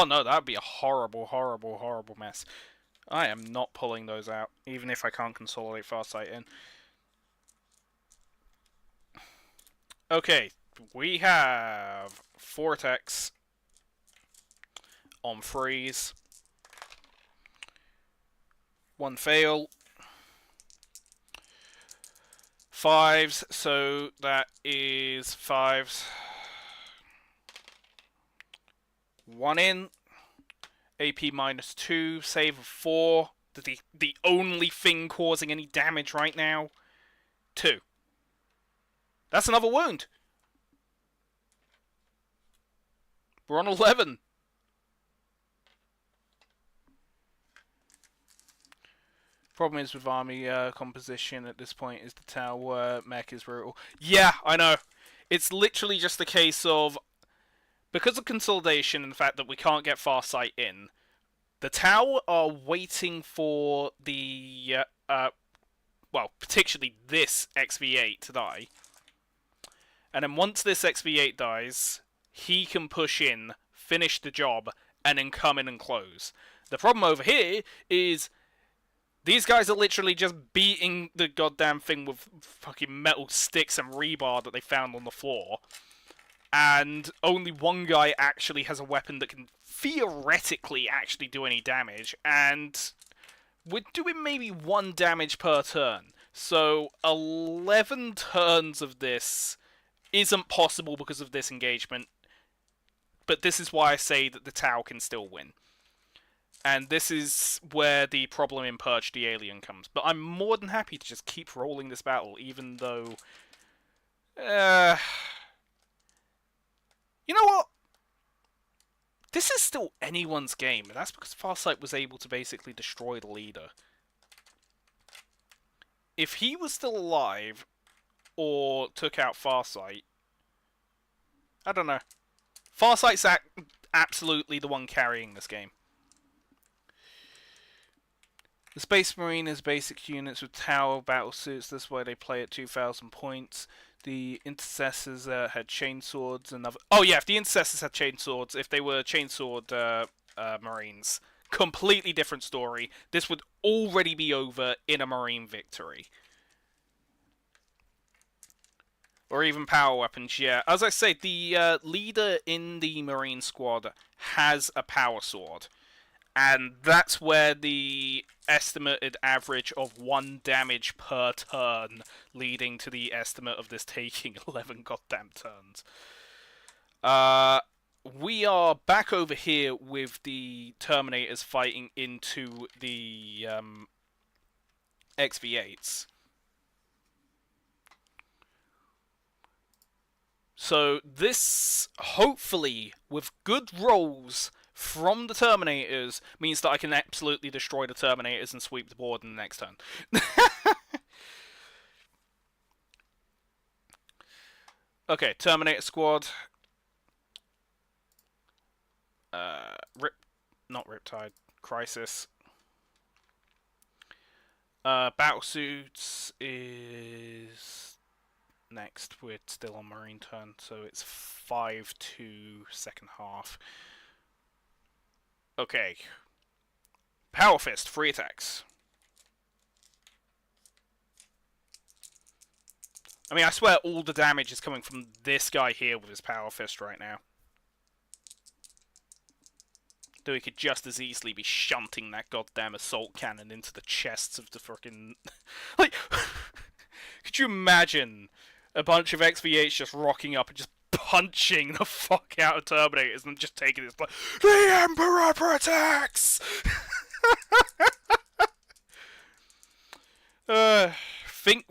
no, that would be a horrible, horrible, horrible mess. I am not pulling those out, even if I can't consolidate Farsight in. Okay, we have 4 attacks on freeze. 1 fail. 5s, so that is 5s. 1 in. AP -2, save of 4. The only thing causing any damage right now. 2. That's another wound. We're on 11. Problem is with army composition at this point is the Tau mech is brutal. Yeah, I know. It's literally just a case of, because of consolidation and the fact that we can't get Farsight in, the Tau are waiting for the, well, particularly this XV8 to die. And then once this XV8 dies, he can push in, finish the job, and then come in and close. The problem over here is these guys are literally just beating the goddamn thing with fucking metal sticks and rebar that they found on the floor. And only one guy actually has a weapon that can theoretically actually do any damage. And we're doing maybe 1 damage per turn. So 11 turns of this isn't possible because of this engagement. But this is why I say that the Tau can still win. And this is where the problem in Purge the Alien comes. But I'm more than happy to just keep rolling this battle, even though... you know what? This is still anyone's game, and that's because Farsight was able to basically destroy the leader. If he was still alive, or took out Farsight, I don't know. Farsight's absolutely the one carrying this game. The Space Marine is basic units with tower battlesuits. That's why they play at 2,000 points. The Intercessors had chainswords and other... Oh yeah, if the Intercessors had chainswords, if they were chainsword Marines, completely different story. This would already be over in a Marine victory. Or even power weapons, yeah. As I say, the leader in the Marine squad has a power sword. And that's where the estimated average of 1 damage per turn, leading to the estimate of this taking 11 goddamn turns. We are back over here with the Terminators fighting into the XV8s. So this, hopefully, with good rolls from the Terminators, means that I can absolutely destroy the Terminators and sweep the board in the next turn. Okay, Terminator Squad. Not Riptide. Crisis. Battlesuits is next. We're still on Marine turn, so it's 5-2 second half. Okay. Power Fist, free attacks. I mean, I swear all the damage is coming from this guy here with his Power Fist right now. Though he could just as easily be shunting that goddamn assault cannon into the chests of the fucking... Like, could you imagine a bunch of XV8s just rocking up and just punching the fuck out of Terminators and just taking this, like, the Emperor protects!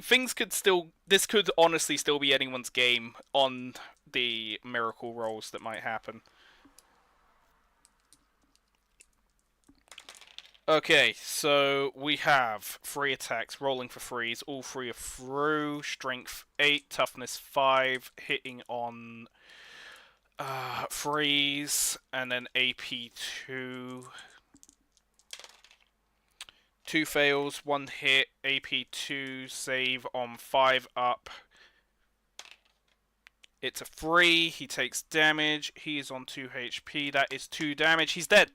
Things could still... This could honestly still be anyone's game on the miracle rolls that might happen. Okay, so we have 3 attacks, rolling for freeze. All 3 are through. Strength 8, toughness 5, hitting on freeze, and then AP 2. 2 fails, 1 hit, AP 2, save on 5 up. It's a 3, he takes damage, he is on 2 HP, that is 2 damage, he's dead!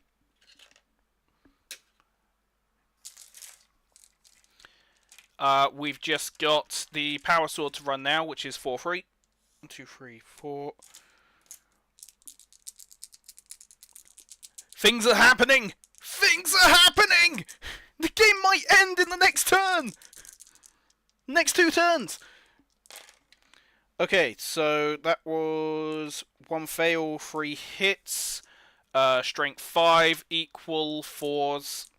We've just got the Power Sword to run now, which is 4-3. 1, 2, 3, 4. Things are happening! Things are happening! The game might end in the next turn! Next 2 turns! Okay, so that was 1 fail, 3 hits. Strength 5, equal 4s.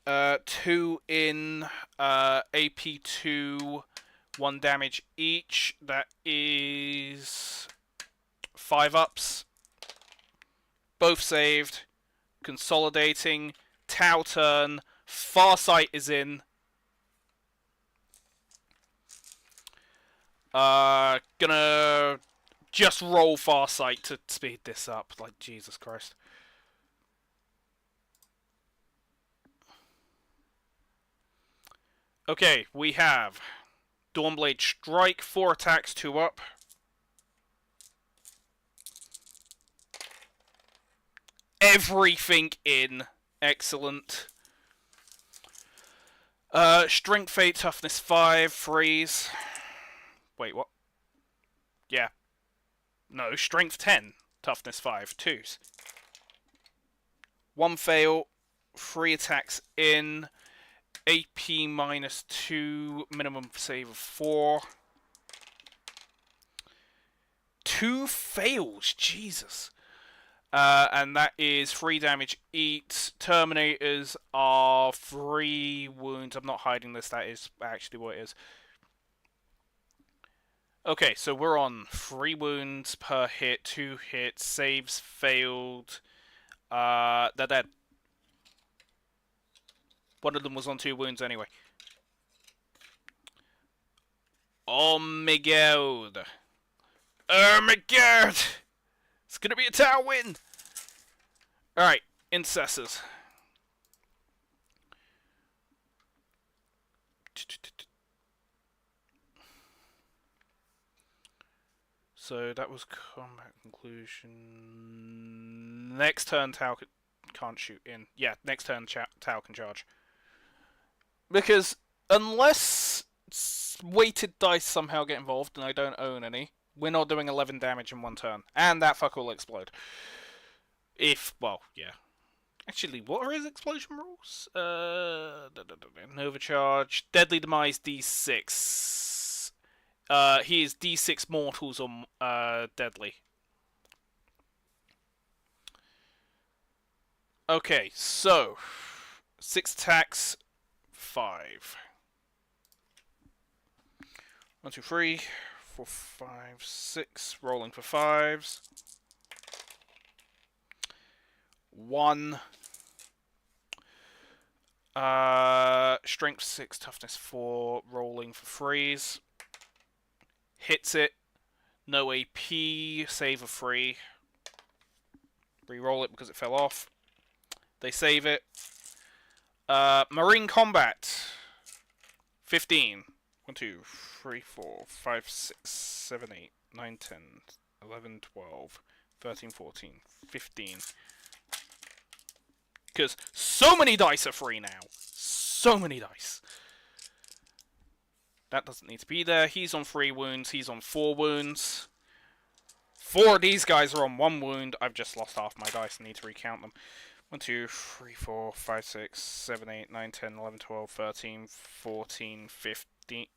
2 in AP 2, 1 damage each. That is 5 ups. Both saved. Consolidating. Tau turn. Farsight is in. Gonna just roll Farsight to speed this up. Like, Jesus Christ. Okay, we have Dawnblade Strike, 4 attacks, 2 up. Everything in. Excellent. Strength 8, Toughness 5, freeze. Wait, what? Yeah. No, Strength 10, Toughness 5, 2s. 1 fail, 3 attacks in. AP minus 2, minimum save of 4. 2 fails, Jesus. And that is 3 damage each. Terminators are 3 wounds. I'm not hiding this, that is actually what it is. Okay, so we're on 3 wounds per hit, 2 hits, saves failed. They're dead. One of them was on 2 wounds anyway. Oh my god. Oh my god! It's gonna be a tower win! Alright, Incessors. So that was combat conclusion. Next turn, Tau can't shoot in. Yeah, next turn, Tau can charge. Because unless weighted dice somehow get involved, and I don't own any, we're not doing 11 damage in one turn. And that fucker will explode. Well, yeah. Actually, what are his explosion rules? Nova Charge. Deadly Demise D6. He is D6 mortals or deadly. Okay, so 6 attacks, 5. 1, 2, 3, 4, 5, 6. Rolling for 5s. 1. Strength 6, toughness 4. Rolling for 3s. Hits it. No AP. Save a 3. Reroll it because it fell off. They save it. Marine Combat. 15. 1, 2, 3, 4, 5, 6, 7, 8, 9, 10, 11, 12, 13, 14, 15. Because so many dice are free now. So many dice. That doesn't need to be there. He's on 3 wounds. He's on 4 wounds. 4 of these guys are on 1 wound. I've just lost half my dice. I need to recount them. 1, 2, 3, 4, 5, 6, 7, 8, 9, 10, 11, 12, 13, 14, 15.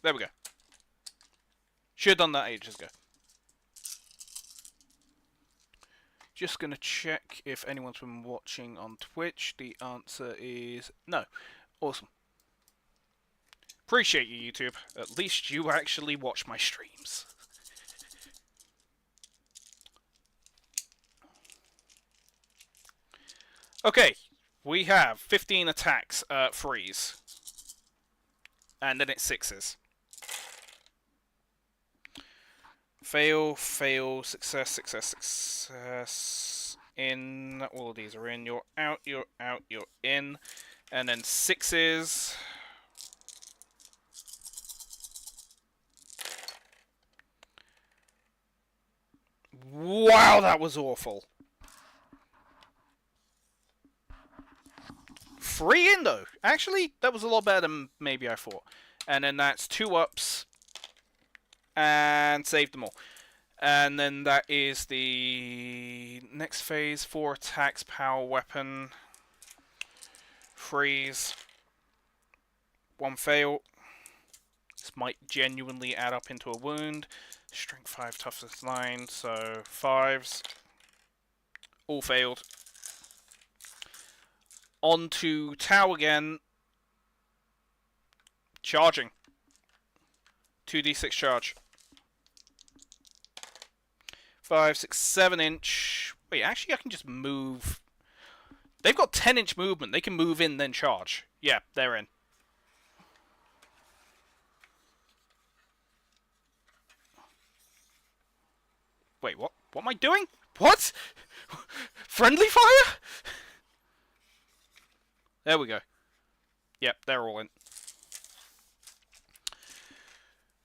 There we go. Should have done that ages ago. Just gonna check if anyone's been watching on Twitch. The answer is no. Awesome. Appreciate you, YouTube. At least you actually watch my streams. Okay, we have 15 attacks, freeze. And then it's 6s. Fail, fail, success, success, success. In. All of these are in. You're out, you're out, you're in. And then 6s. Wow, that was awful. 3 in, though. Actually, that was a lot better than maybe I thought. And then that's 2 ups. And save them all. And then that is the next phase. 4 attacks, power weapon. Freeze. 1 fail. This might genuinely add up into a wound. Strength 5, toughness 9, so 5s. All failed. On to Tau again. Charging. 2d6 charge. 5, 6, 7 inch. Wait, actually I can just move. They've got 10-inch movement. They can move in, then charge. Yeah, they're in. Wait, what? What am I doing? What? Friendly fire? There we go. Yep, they're all in.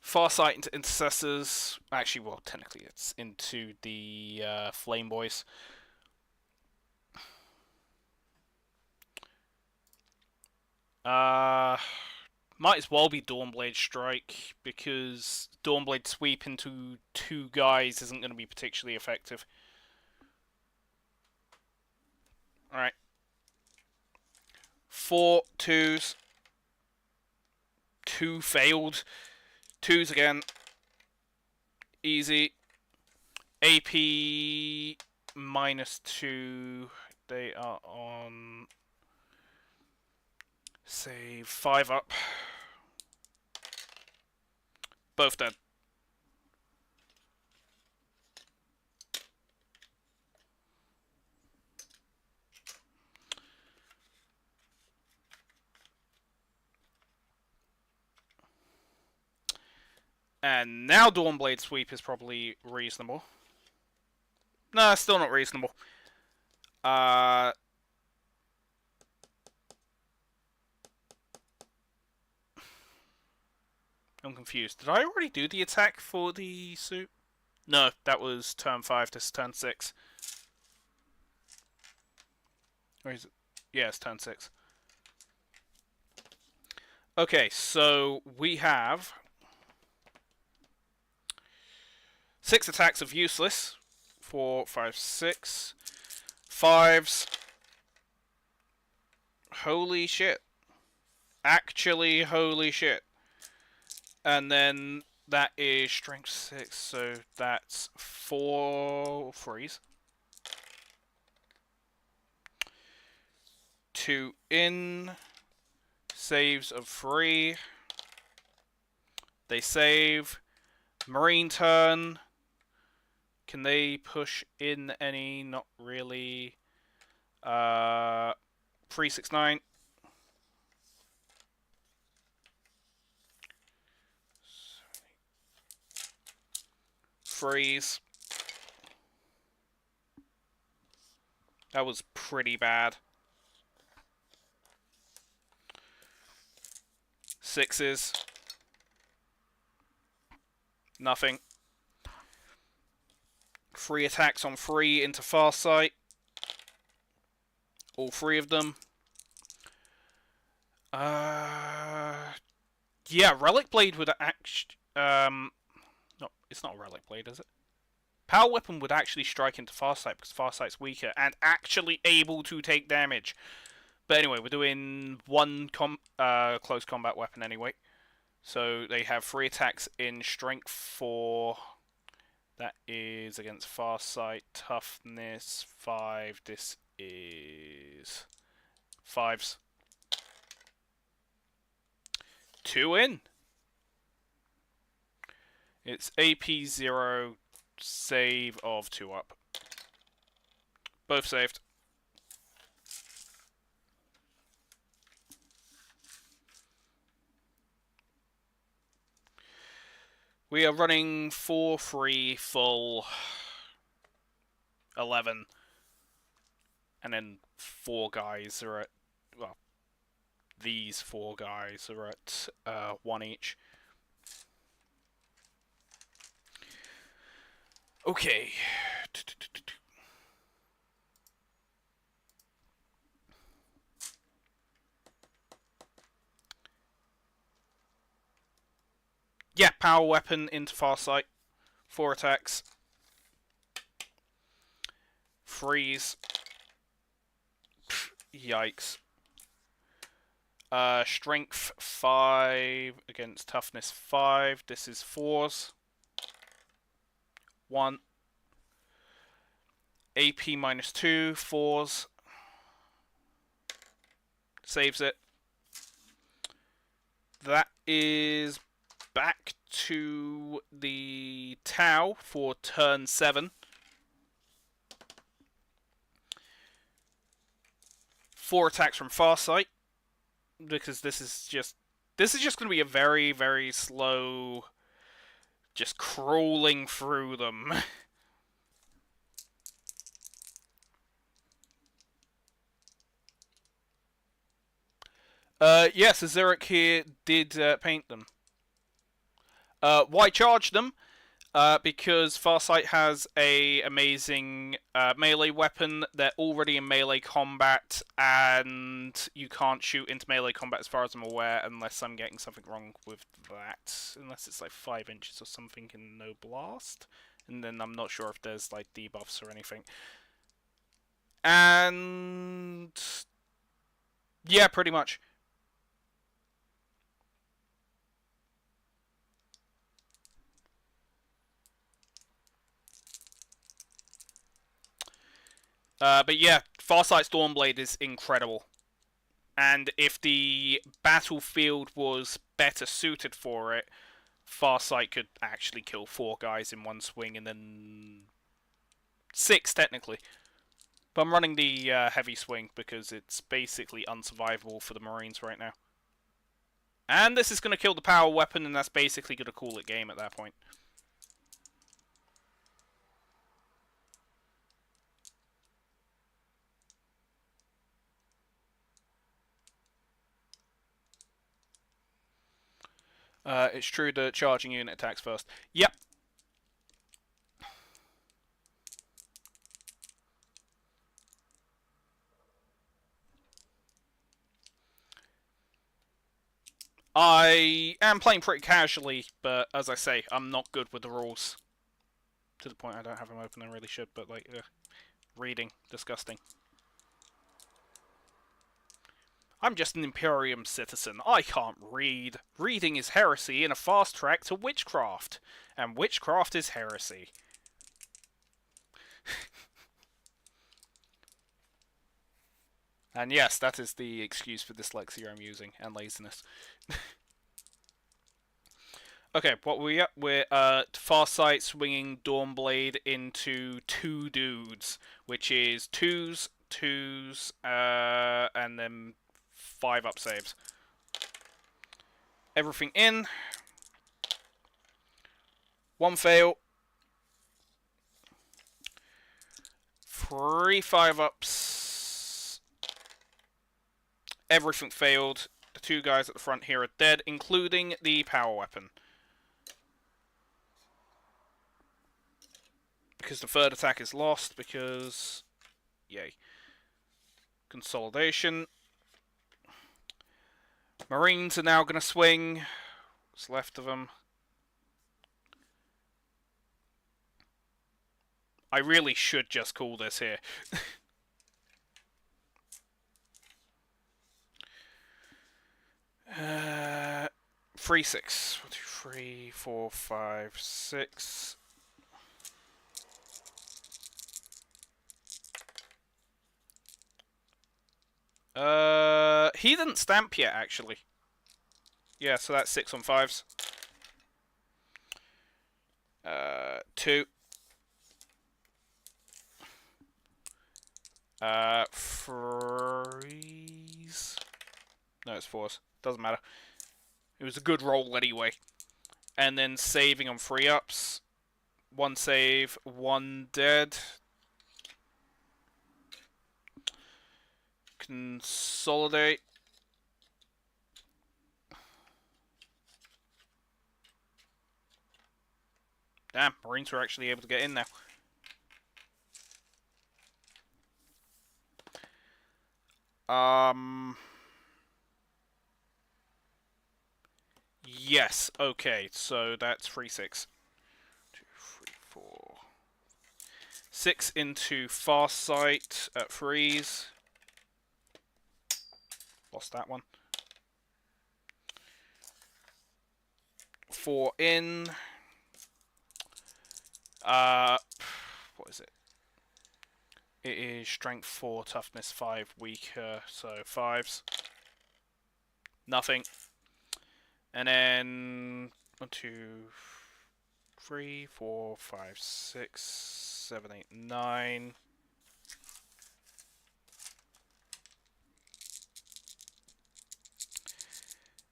Farsight into Intercessors. Actually, well, technically it's into the Flame Boys. Might as well be Dawnblade Strike, because Dawnblade Sweep into 2 guys isn't going to be particularly effective. Alright. 4 2s. 2 failed. 2s again. Easy. AP -2. They are on... Save 5 up. Both dead. And now Dawnblade Sweep is probably reasonable. Nah, still not reasonable. I'm confused. Did I already do the attack for the suit? No, that was turn 5. This is turn 6. Or is it? Yeah, it's turn 6. Okay, so we have 6 attacks of useless. 4, 5, 6. 5s. Holy shit. Actually, holy shit. And then that is strength 6, so that's 4 freeze. 2 in. Saves of 3. They save. Marine turn. Can they push in any? Not really. 3, 6, 9. Freeze. That was pretty bad. 6s. Nothing. 3 attacks on 3 into Farsight. All 3 of them. Yeah, Relic Blade would actually... no, it's not a Relic Blade, is it? Power Weapon would actually strike into Farsight because Farsight's weaker and actually able to take damage. But anyway, we're doing 1 close combat weapon anyway. So they have 3 attacks in Strength 4. That is against Farsight. Toughness 5. This is 5s. 2 in. It's AP 0, save of 2 up. Both saved. We are running 4 free full 11. And then 4 guys are at, well, these 4 guys are at 1 each. Okay. Yeah, power weapon into Farsight. 4 attacks. Freeze. Yikes. Strength 5 against toughness 5. This is 4s. 1. AP minus 2. 4s. Saves it. That is back to the Tau for turn 7. 4 attacks from Farsight, because this is just going to be a very, very slow, just crawling through them. Yes, Azeric here did paint them. Why charge them? Because Farsight has a amazing melee weapon. They're already in melee combat, and you can't shoot into melee combat as far as I'm aware, unless I'm getting something wrong with that. Unless it's like 5 inches or something in no blast. And then I'm not sure if there's like debuffs or anything. And yeah, pretty much. But yeah, Farsight's Dawnblade is incredible. And if the battlefield was better suited for it, Farsight could actually kill 4 guys in 1 swing, and then 6 technically. But I'm running the heavy swing because it's basically unsurvivable for the Marines right now. And this is going to kill the power weapon, and that's basically going to call it game at that point. It's true that charging unit attacks first. Yep. I am playing pretty casually, but as I say, I'm not good with the rules. To the point I don't have them open, I really should, but like, reading, disgusting. I'm just an Imperium citizen. I can't read. Reading is heresy in a fast track to witchcraft. And witchcraft is heresy. And yes, that is the excuse for dyslexia I'm using, and laziness. Okay, what we at? We're Farsight swinging Dawnblade into 2 dudes, which is 2s, and then 5 up saves. Everything in. 1 fail. 3 5-ups. Everything failed. The 2 guys at the front here are dead, including the power weapon. Because the 3rd attack is lost, because... Yay. Consolidation. Marines are now going to swing. What's left of them? I really should just call this here. 3 6. 1 2 3 4 5 6. He didn't stamp yet, actually. Yeah, so that's 6 on 5s. 2. Freeze. No, it's 4s. Doesn't matter. It was a good roll anyway. And then saving on 3-ups. 1 save, 1 dead. Consolidate. Damn, Marines were actually able to get in now. Yes, okay, so that's 3 6. 2 3 4. 6 into Farsight at freeze. Lost that one. 4 in. What is it? It is strength 4, toughness 5, weaker, so 5s. Nothing. And then 1 2 3 4 5 6 7 8 9.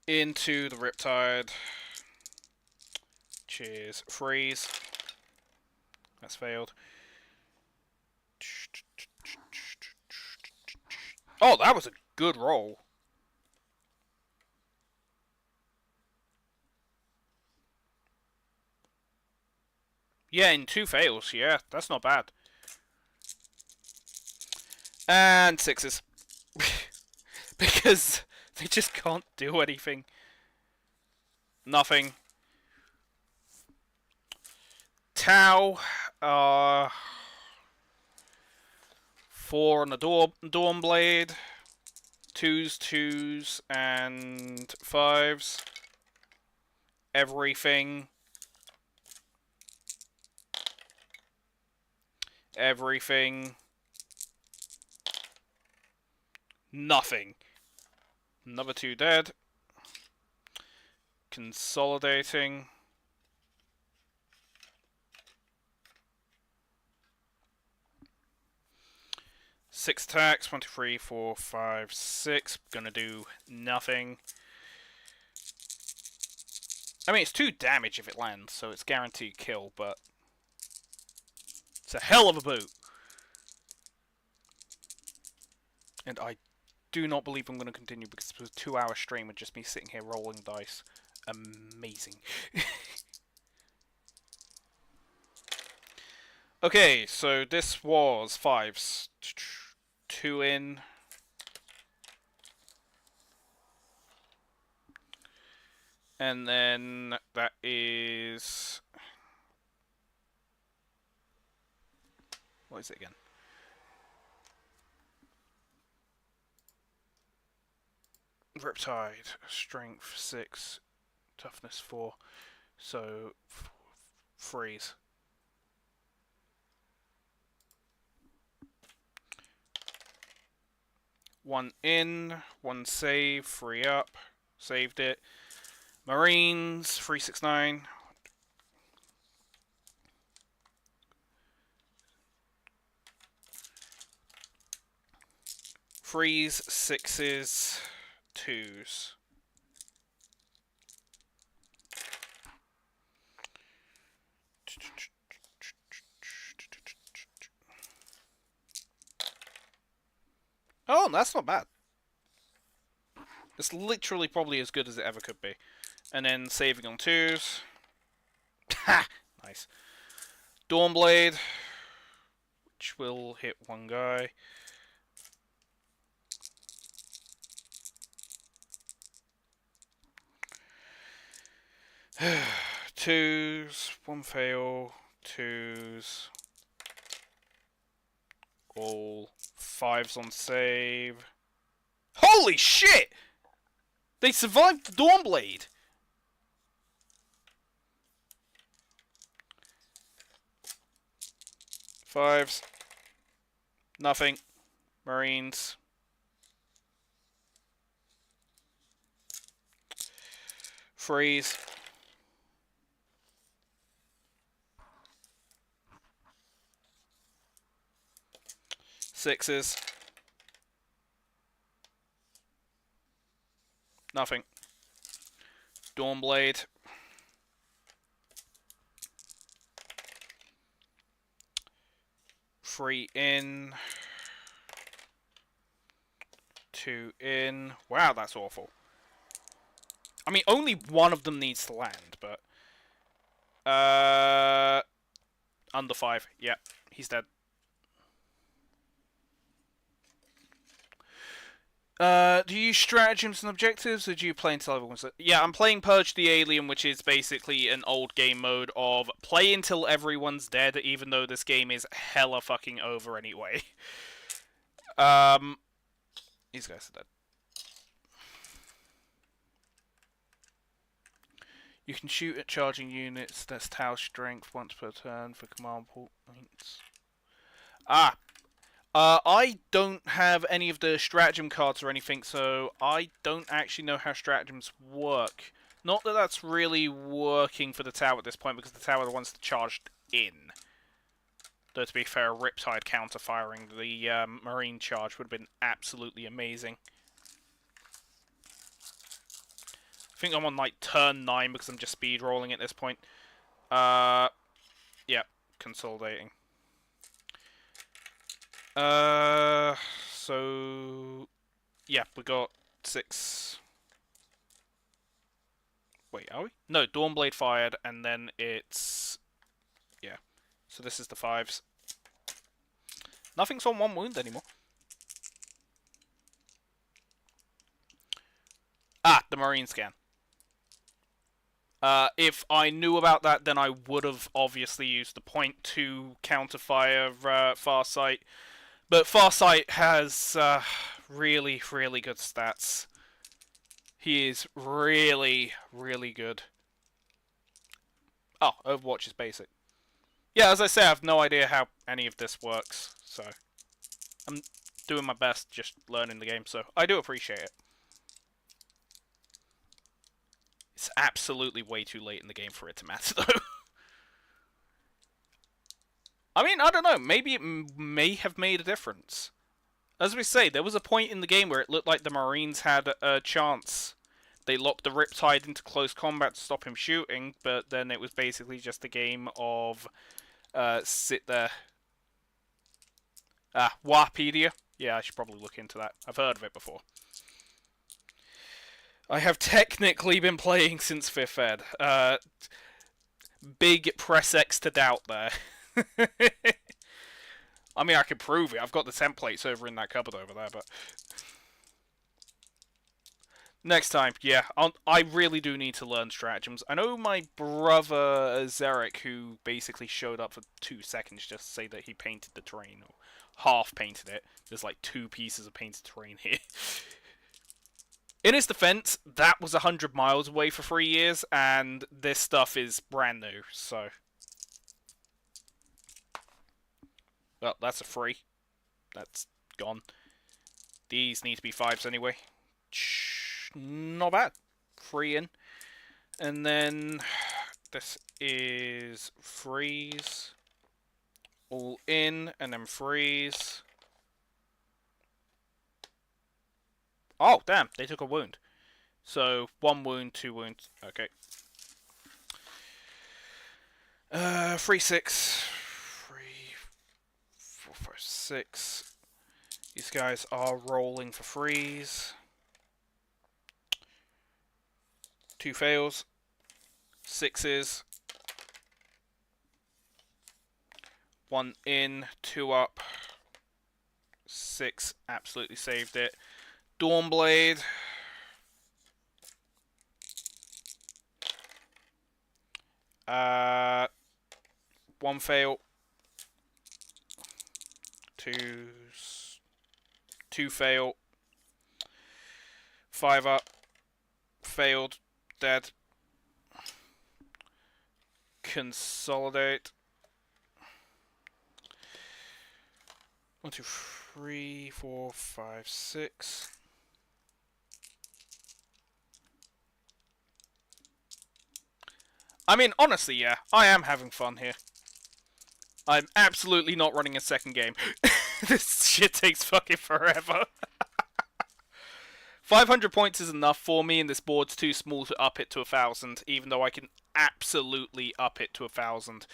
Into the Riptide. Cheers. Freeze. That's failed. Oh, that was a good roll. Yeah, in 2 fails. Yeah, that's not bad. And 6s. Because they just can't do anything. Nothing. Tau. 4 on the Dawnblade. 2s, 2s, and 5s. Everything. Everything. Nothing. Another 2 dead. Consolidating. Six attacks. 1 2 3 4 5 6. Gonna do nothing. I mean, it's 2 damage if it lands, so it's guaranteed kill, but it's a hell of a boot. And I do not believe I'm going to continue because it was a 2-hour stream with just me sitting here rolling dice. Amazing. Okay, so this was 5s. 2 in. And then that is... What is it again? Riptide, strength 6, toughness 4, so freeze. One in, 1 save, 3 up, saved it. Marines, 369. Freeze, 6s, 2s. Oh, that's not bad. It's literally probably as good as it ever could be. And then saving on 2s. Ha! Nice. Dawnblade, which will hit 1 guy. Twos, 1 fail, 2s. All 5s on save. Holy shit! They survived the Dawnblade! Fives. Nothing. Marines. Freeze. Sixes. Nothing. Dawnblade. Three in. 2 in. Wow, that's awful. I mean, only one of them needs to land, but... under 5. Yep, he's dead. Do you use stratagems and objectives, or do you play until everyone's... Yeah, I'm playing Purge the Alien, which is basically an old game mode of play until everyone's dead, even though this game is hella fucking over anyway. These guys are dead. You can shoot at charging units, that's Tau strength once per turn for command points. Ah! I don't have any of the stratagem cards or anything, so I don't actually know how stratagems work. Not that that's really working for the tower at this point, because the tower are the ones that charged in. Though, to be fair, Riptide counter-firing the Marine charge would have been absolutely amazing. I think I'm on, like, turn 9 because I'm just speed-rolling at this point. Yeah, consolidating. So... Yeah, we got 6... Wait, are we? No, Dawnblade fired, and then it's... Yeah. So this is the 5s. Nothing's on 1 wound anymore. Ah, the Marine scan. If I knew about that, then I would have obviously used the point to counterfire Farsight. But Farsight has really, really good stats. He is really, really good. Oh, Overwatch is basic. Yeah, as I say, I have no idea how any of this works, so I'm doing my best just learning the game, so I do appreciate it. It's absolutely way too late in the game for it to matter, though. I mean, I don't know. Maybe it may have made a difference. As we say, there was a point in the game where it looked like the Marines had a chance. They locked the Riptide into close combat to stop him shooting, but then it was basically just a game of sit there. Warpedia? Yeah, I should probably look into that. I've heard of it before. I have technically been playing since 5th Ed. Big press X to doubt there. I mean, I can prove it. I've got the templates over in that cupboard over there, but... Next time, yeah, I really do need to learn stratagems. I know my brother Zarek, who basically showed up for 2 seconds just to say that he painted the terrain, or half painted it. There's like 2 pieces of painted terrain here. In his defense, that was 100 miles away for 3 years, and this stuff is brand new, so... Well, that's a 3. That's gone. These need to be 5s anyway. Not bad. 3 in. And then this is freeze. All in, and then freeze. Oh, damn, they took a wound. So, 1 wound, 2 wounds. Okay. 3, 6. 3, 4, 5, 6. These guys are rolling for freeze. 2 fails. 6s. 1 in, 2 up. 6 absolutely saved it. Dawnblade. One fail. 2 fail. 5 up. Failed. Dead. Consolidate. 1, 2, 3, 4, 5, 6. I mean, honestly, yeah, I am having fun here. I'm absolutely not running a second game. This shit takes fucking forever. 500 points is enough for me, and this board's too small to up it to 1,000, even though I can absolutely up it to 1,000.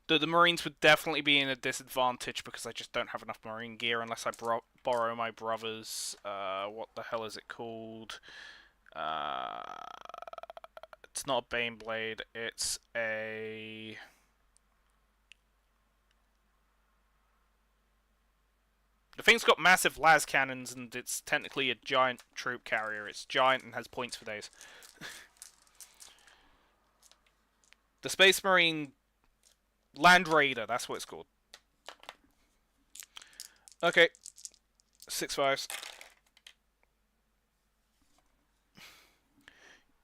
Though the Marines would definitely be in a disadvantage because I just don't have enough Marine gear unless I borrow my brother's, what the hell is it called? It's not a Baneblade, it's a... The thing's got massive las cannons, and it's technically a giant troop carrier. It's giant and has points for days. The Space Marine Land Raider, that's what it's called. Okay. 6 5s.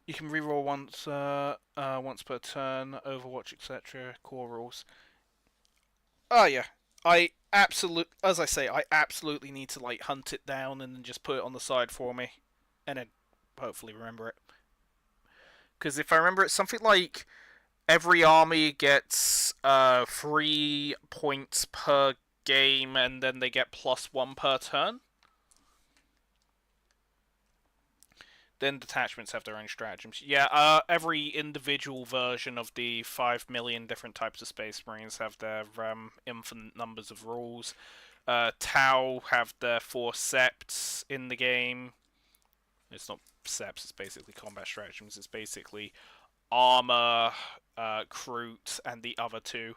You can reroll once per turn, Overwatch, etc. Core rules. Oh yeah, I absolutely need to like hunt it down and then just put it on the side for me, and then hopefully remember it. Because if I remember, it's something like every army gets 3 points per game, and then they get +1 per turn. Then detachments have their own stratagems. Yeah, every individual version of the 5 million different types of Space Marines have their infinite numbers of rules. Tau have their 4 septs in the game. It's not septs, it's basically combat stratagems. It's basically armor, Kroot, and the other 2.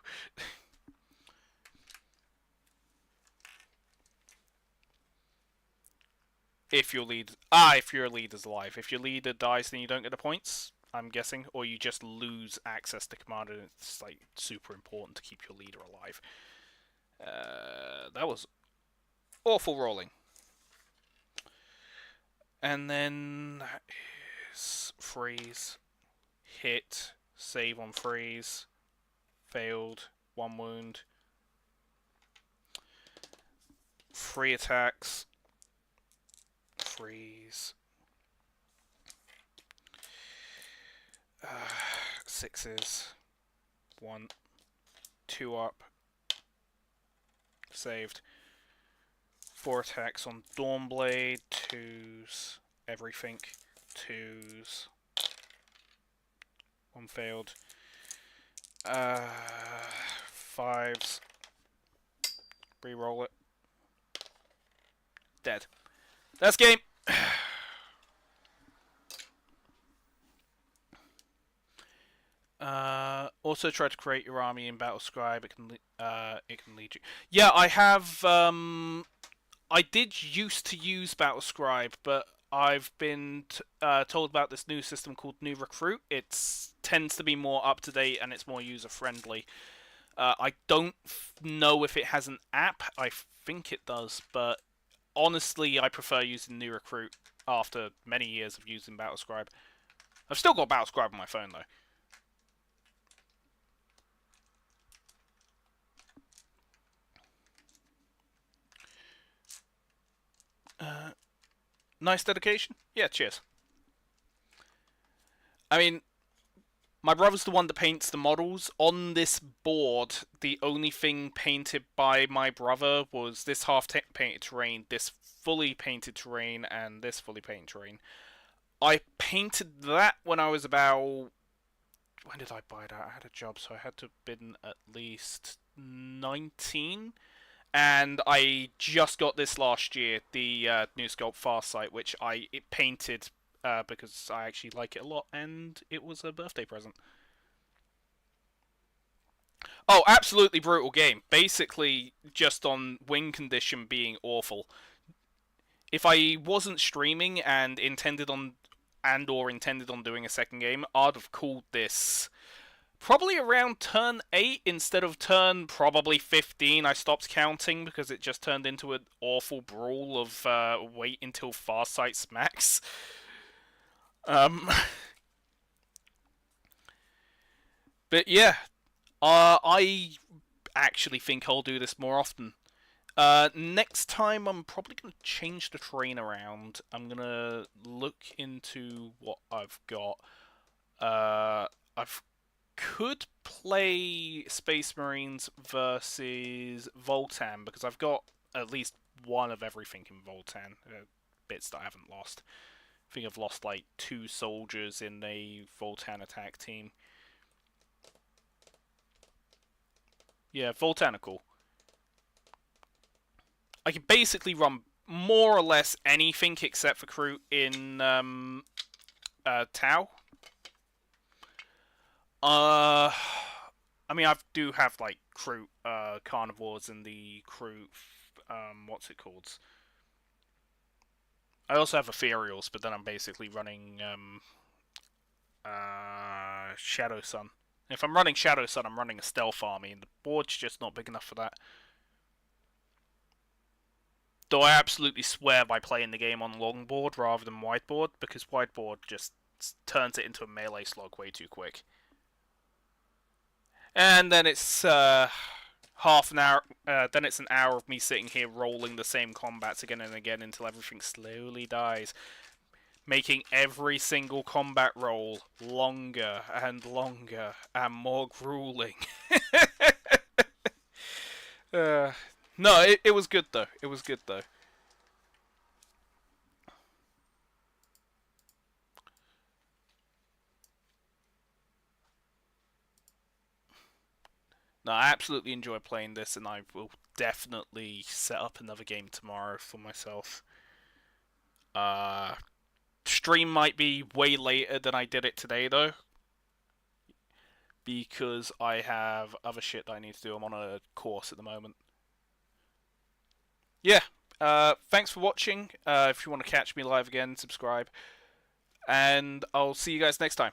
If your lead, if your leader's alive. If your leader dies, then you don't get the points, I'm guessing, or you just lose access to commander. And it's like super important to keep your leader alive. That was awful rolling. And then that is freeze, hit, save on freeze, failed, 1 wound, 3 attacks. Freeze. 6s. 1. 2 up. Saved. 4 attacks on Dawnblade. 2s. Everything. 2s. 1 failed. 5s. Reroll it. Dead. That's game! Also try to create your army in Battlescribe. It can lead you. Yeah, I have. I did used to use Battlescribe, but I've been told about this new system called New Recruit. It tends to be more up to date and it's more user friendly. I don't know if it has an app. I think it does, but honestly, I prefer using New Recruit after many years of using Battlescribe. I've still got Battlescribe on my phone though. Nice dedication. Yeah, cheers. I mean, my brother's the one that paints the models. On this board, the only thing painted by my brother was this half-painted terrain, this fully painted terrain, and this fully painted terrain. I painted that when I was about... When did I buy that? I had a job, so I had to have been at least 19. And I just got this last year, the new Sculpt Farsight, which it painted because I actually like it a lot, and it was a birthday present. Oh, absolutely brutal game. Basically, just on win condition being awful. If I wasn't streaming and intended on doing a second game, I'd have called this probably around turn 8 instead of turn probably 15. I stopped counting because it just turned into an awful brawl of wait until Farsight smacks. But yeah, I actually think I'll do this more often. Next time I'm probably going to change the train around. I'm going to look into what I've got. I've could play Space Marines versus Voltan because I've got at least one of everything in Voltan. Bits that I haven't lost. I think I've lost like 2 soldiers in the Voltan attack team. Yeah, Voltan are cool. I can basically run more or less anything except for Crew in Tau. I mean, I do have like Crew carnivores and the Crew what's it called? I also have Ethereals, but then I'm basically running Shadow Sun. If I'm running Shadow Sun, I'm running a stealth army, and the board's just not big enough for that. Though I absolutely swear by playing the game on longboard rather than wideboard, because wideboard just turns it into a melee slog way too quick. And then it's half an hour. Then it's an hour of me sitting here rolling the same combats again and again until everything slowly dies, making every single combat roll longer and longer and more grueling. No, it was good though. It was good though. No, I absolutely enjoy playing this, and I will definitely set up another game tomorrow for myself. Stream might be way later than I did it today, though, because I have other shit that I need to do. I'm on a course at the moment. Yeah, thanks for watching. If you want to catch me live again, subscribe. And I'll see you guys next time.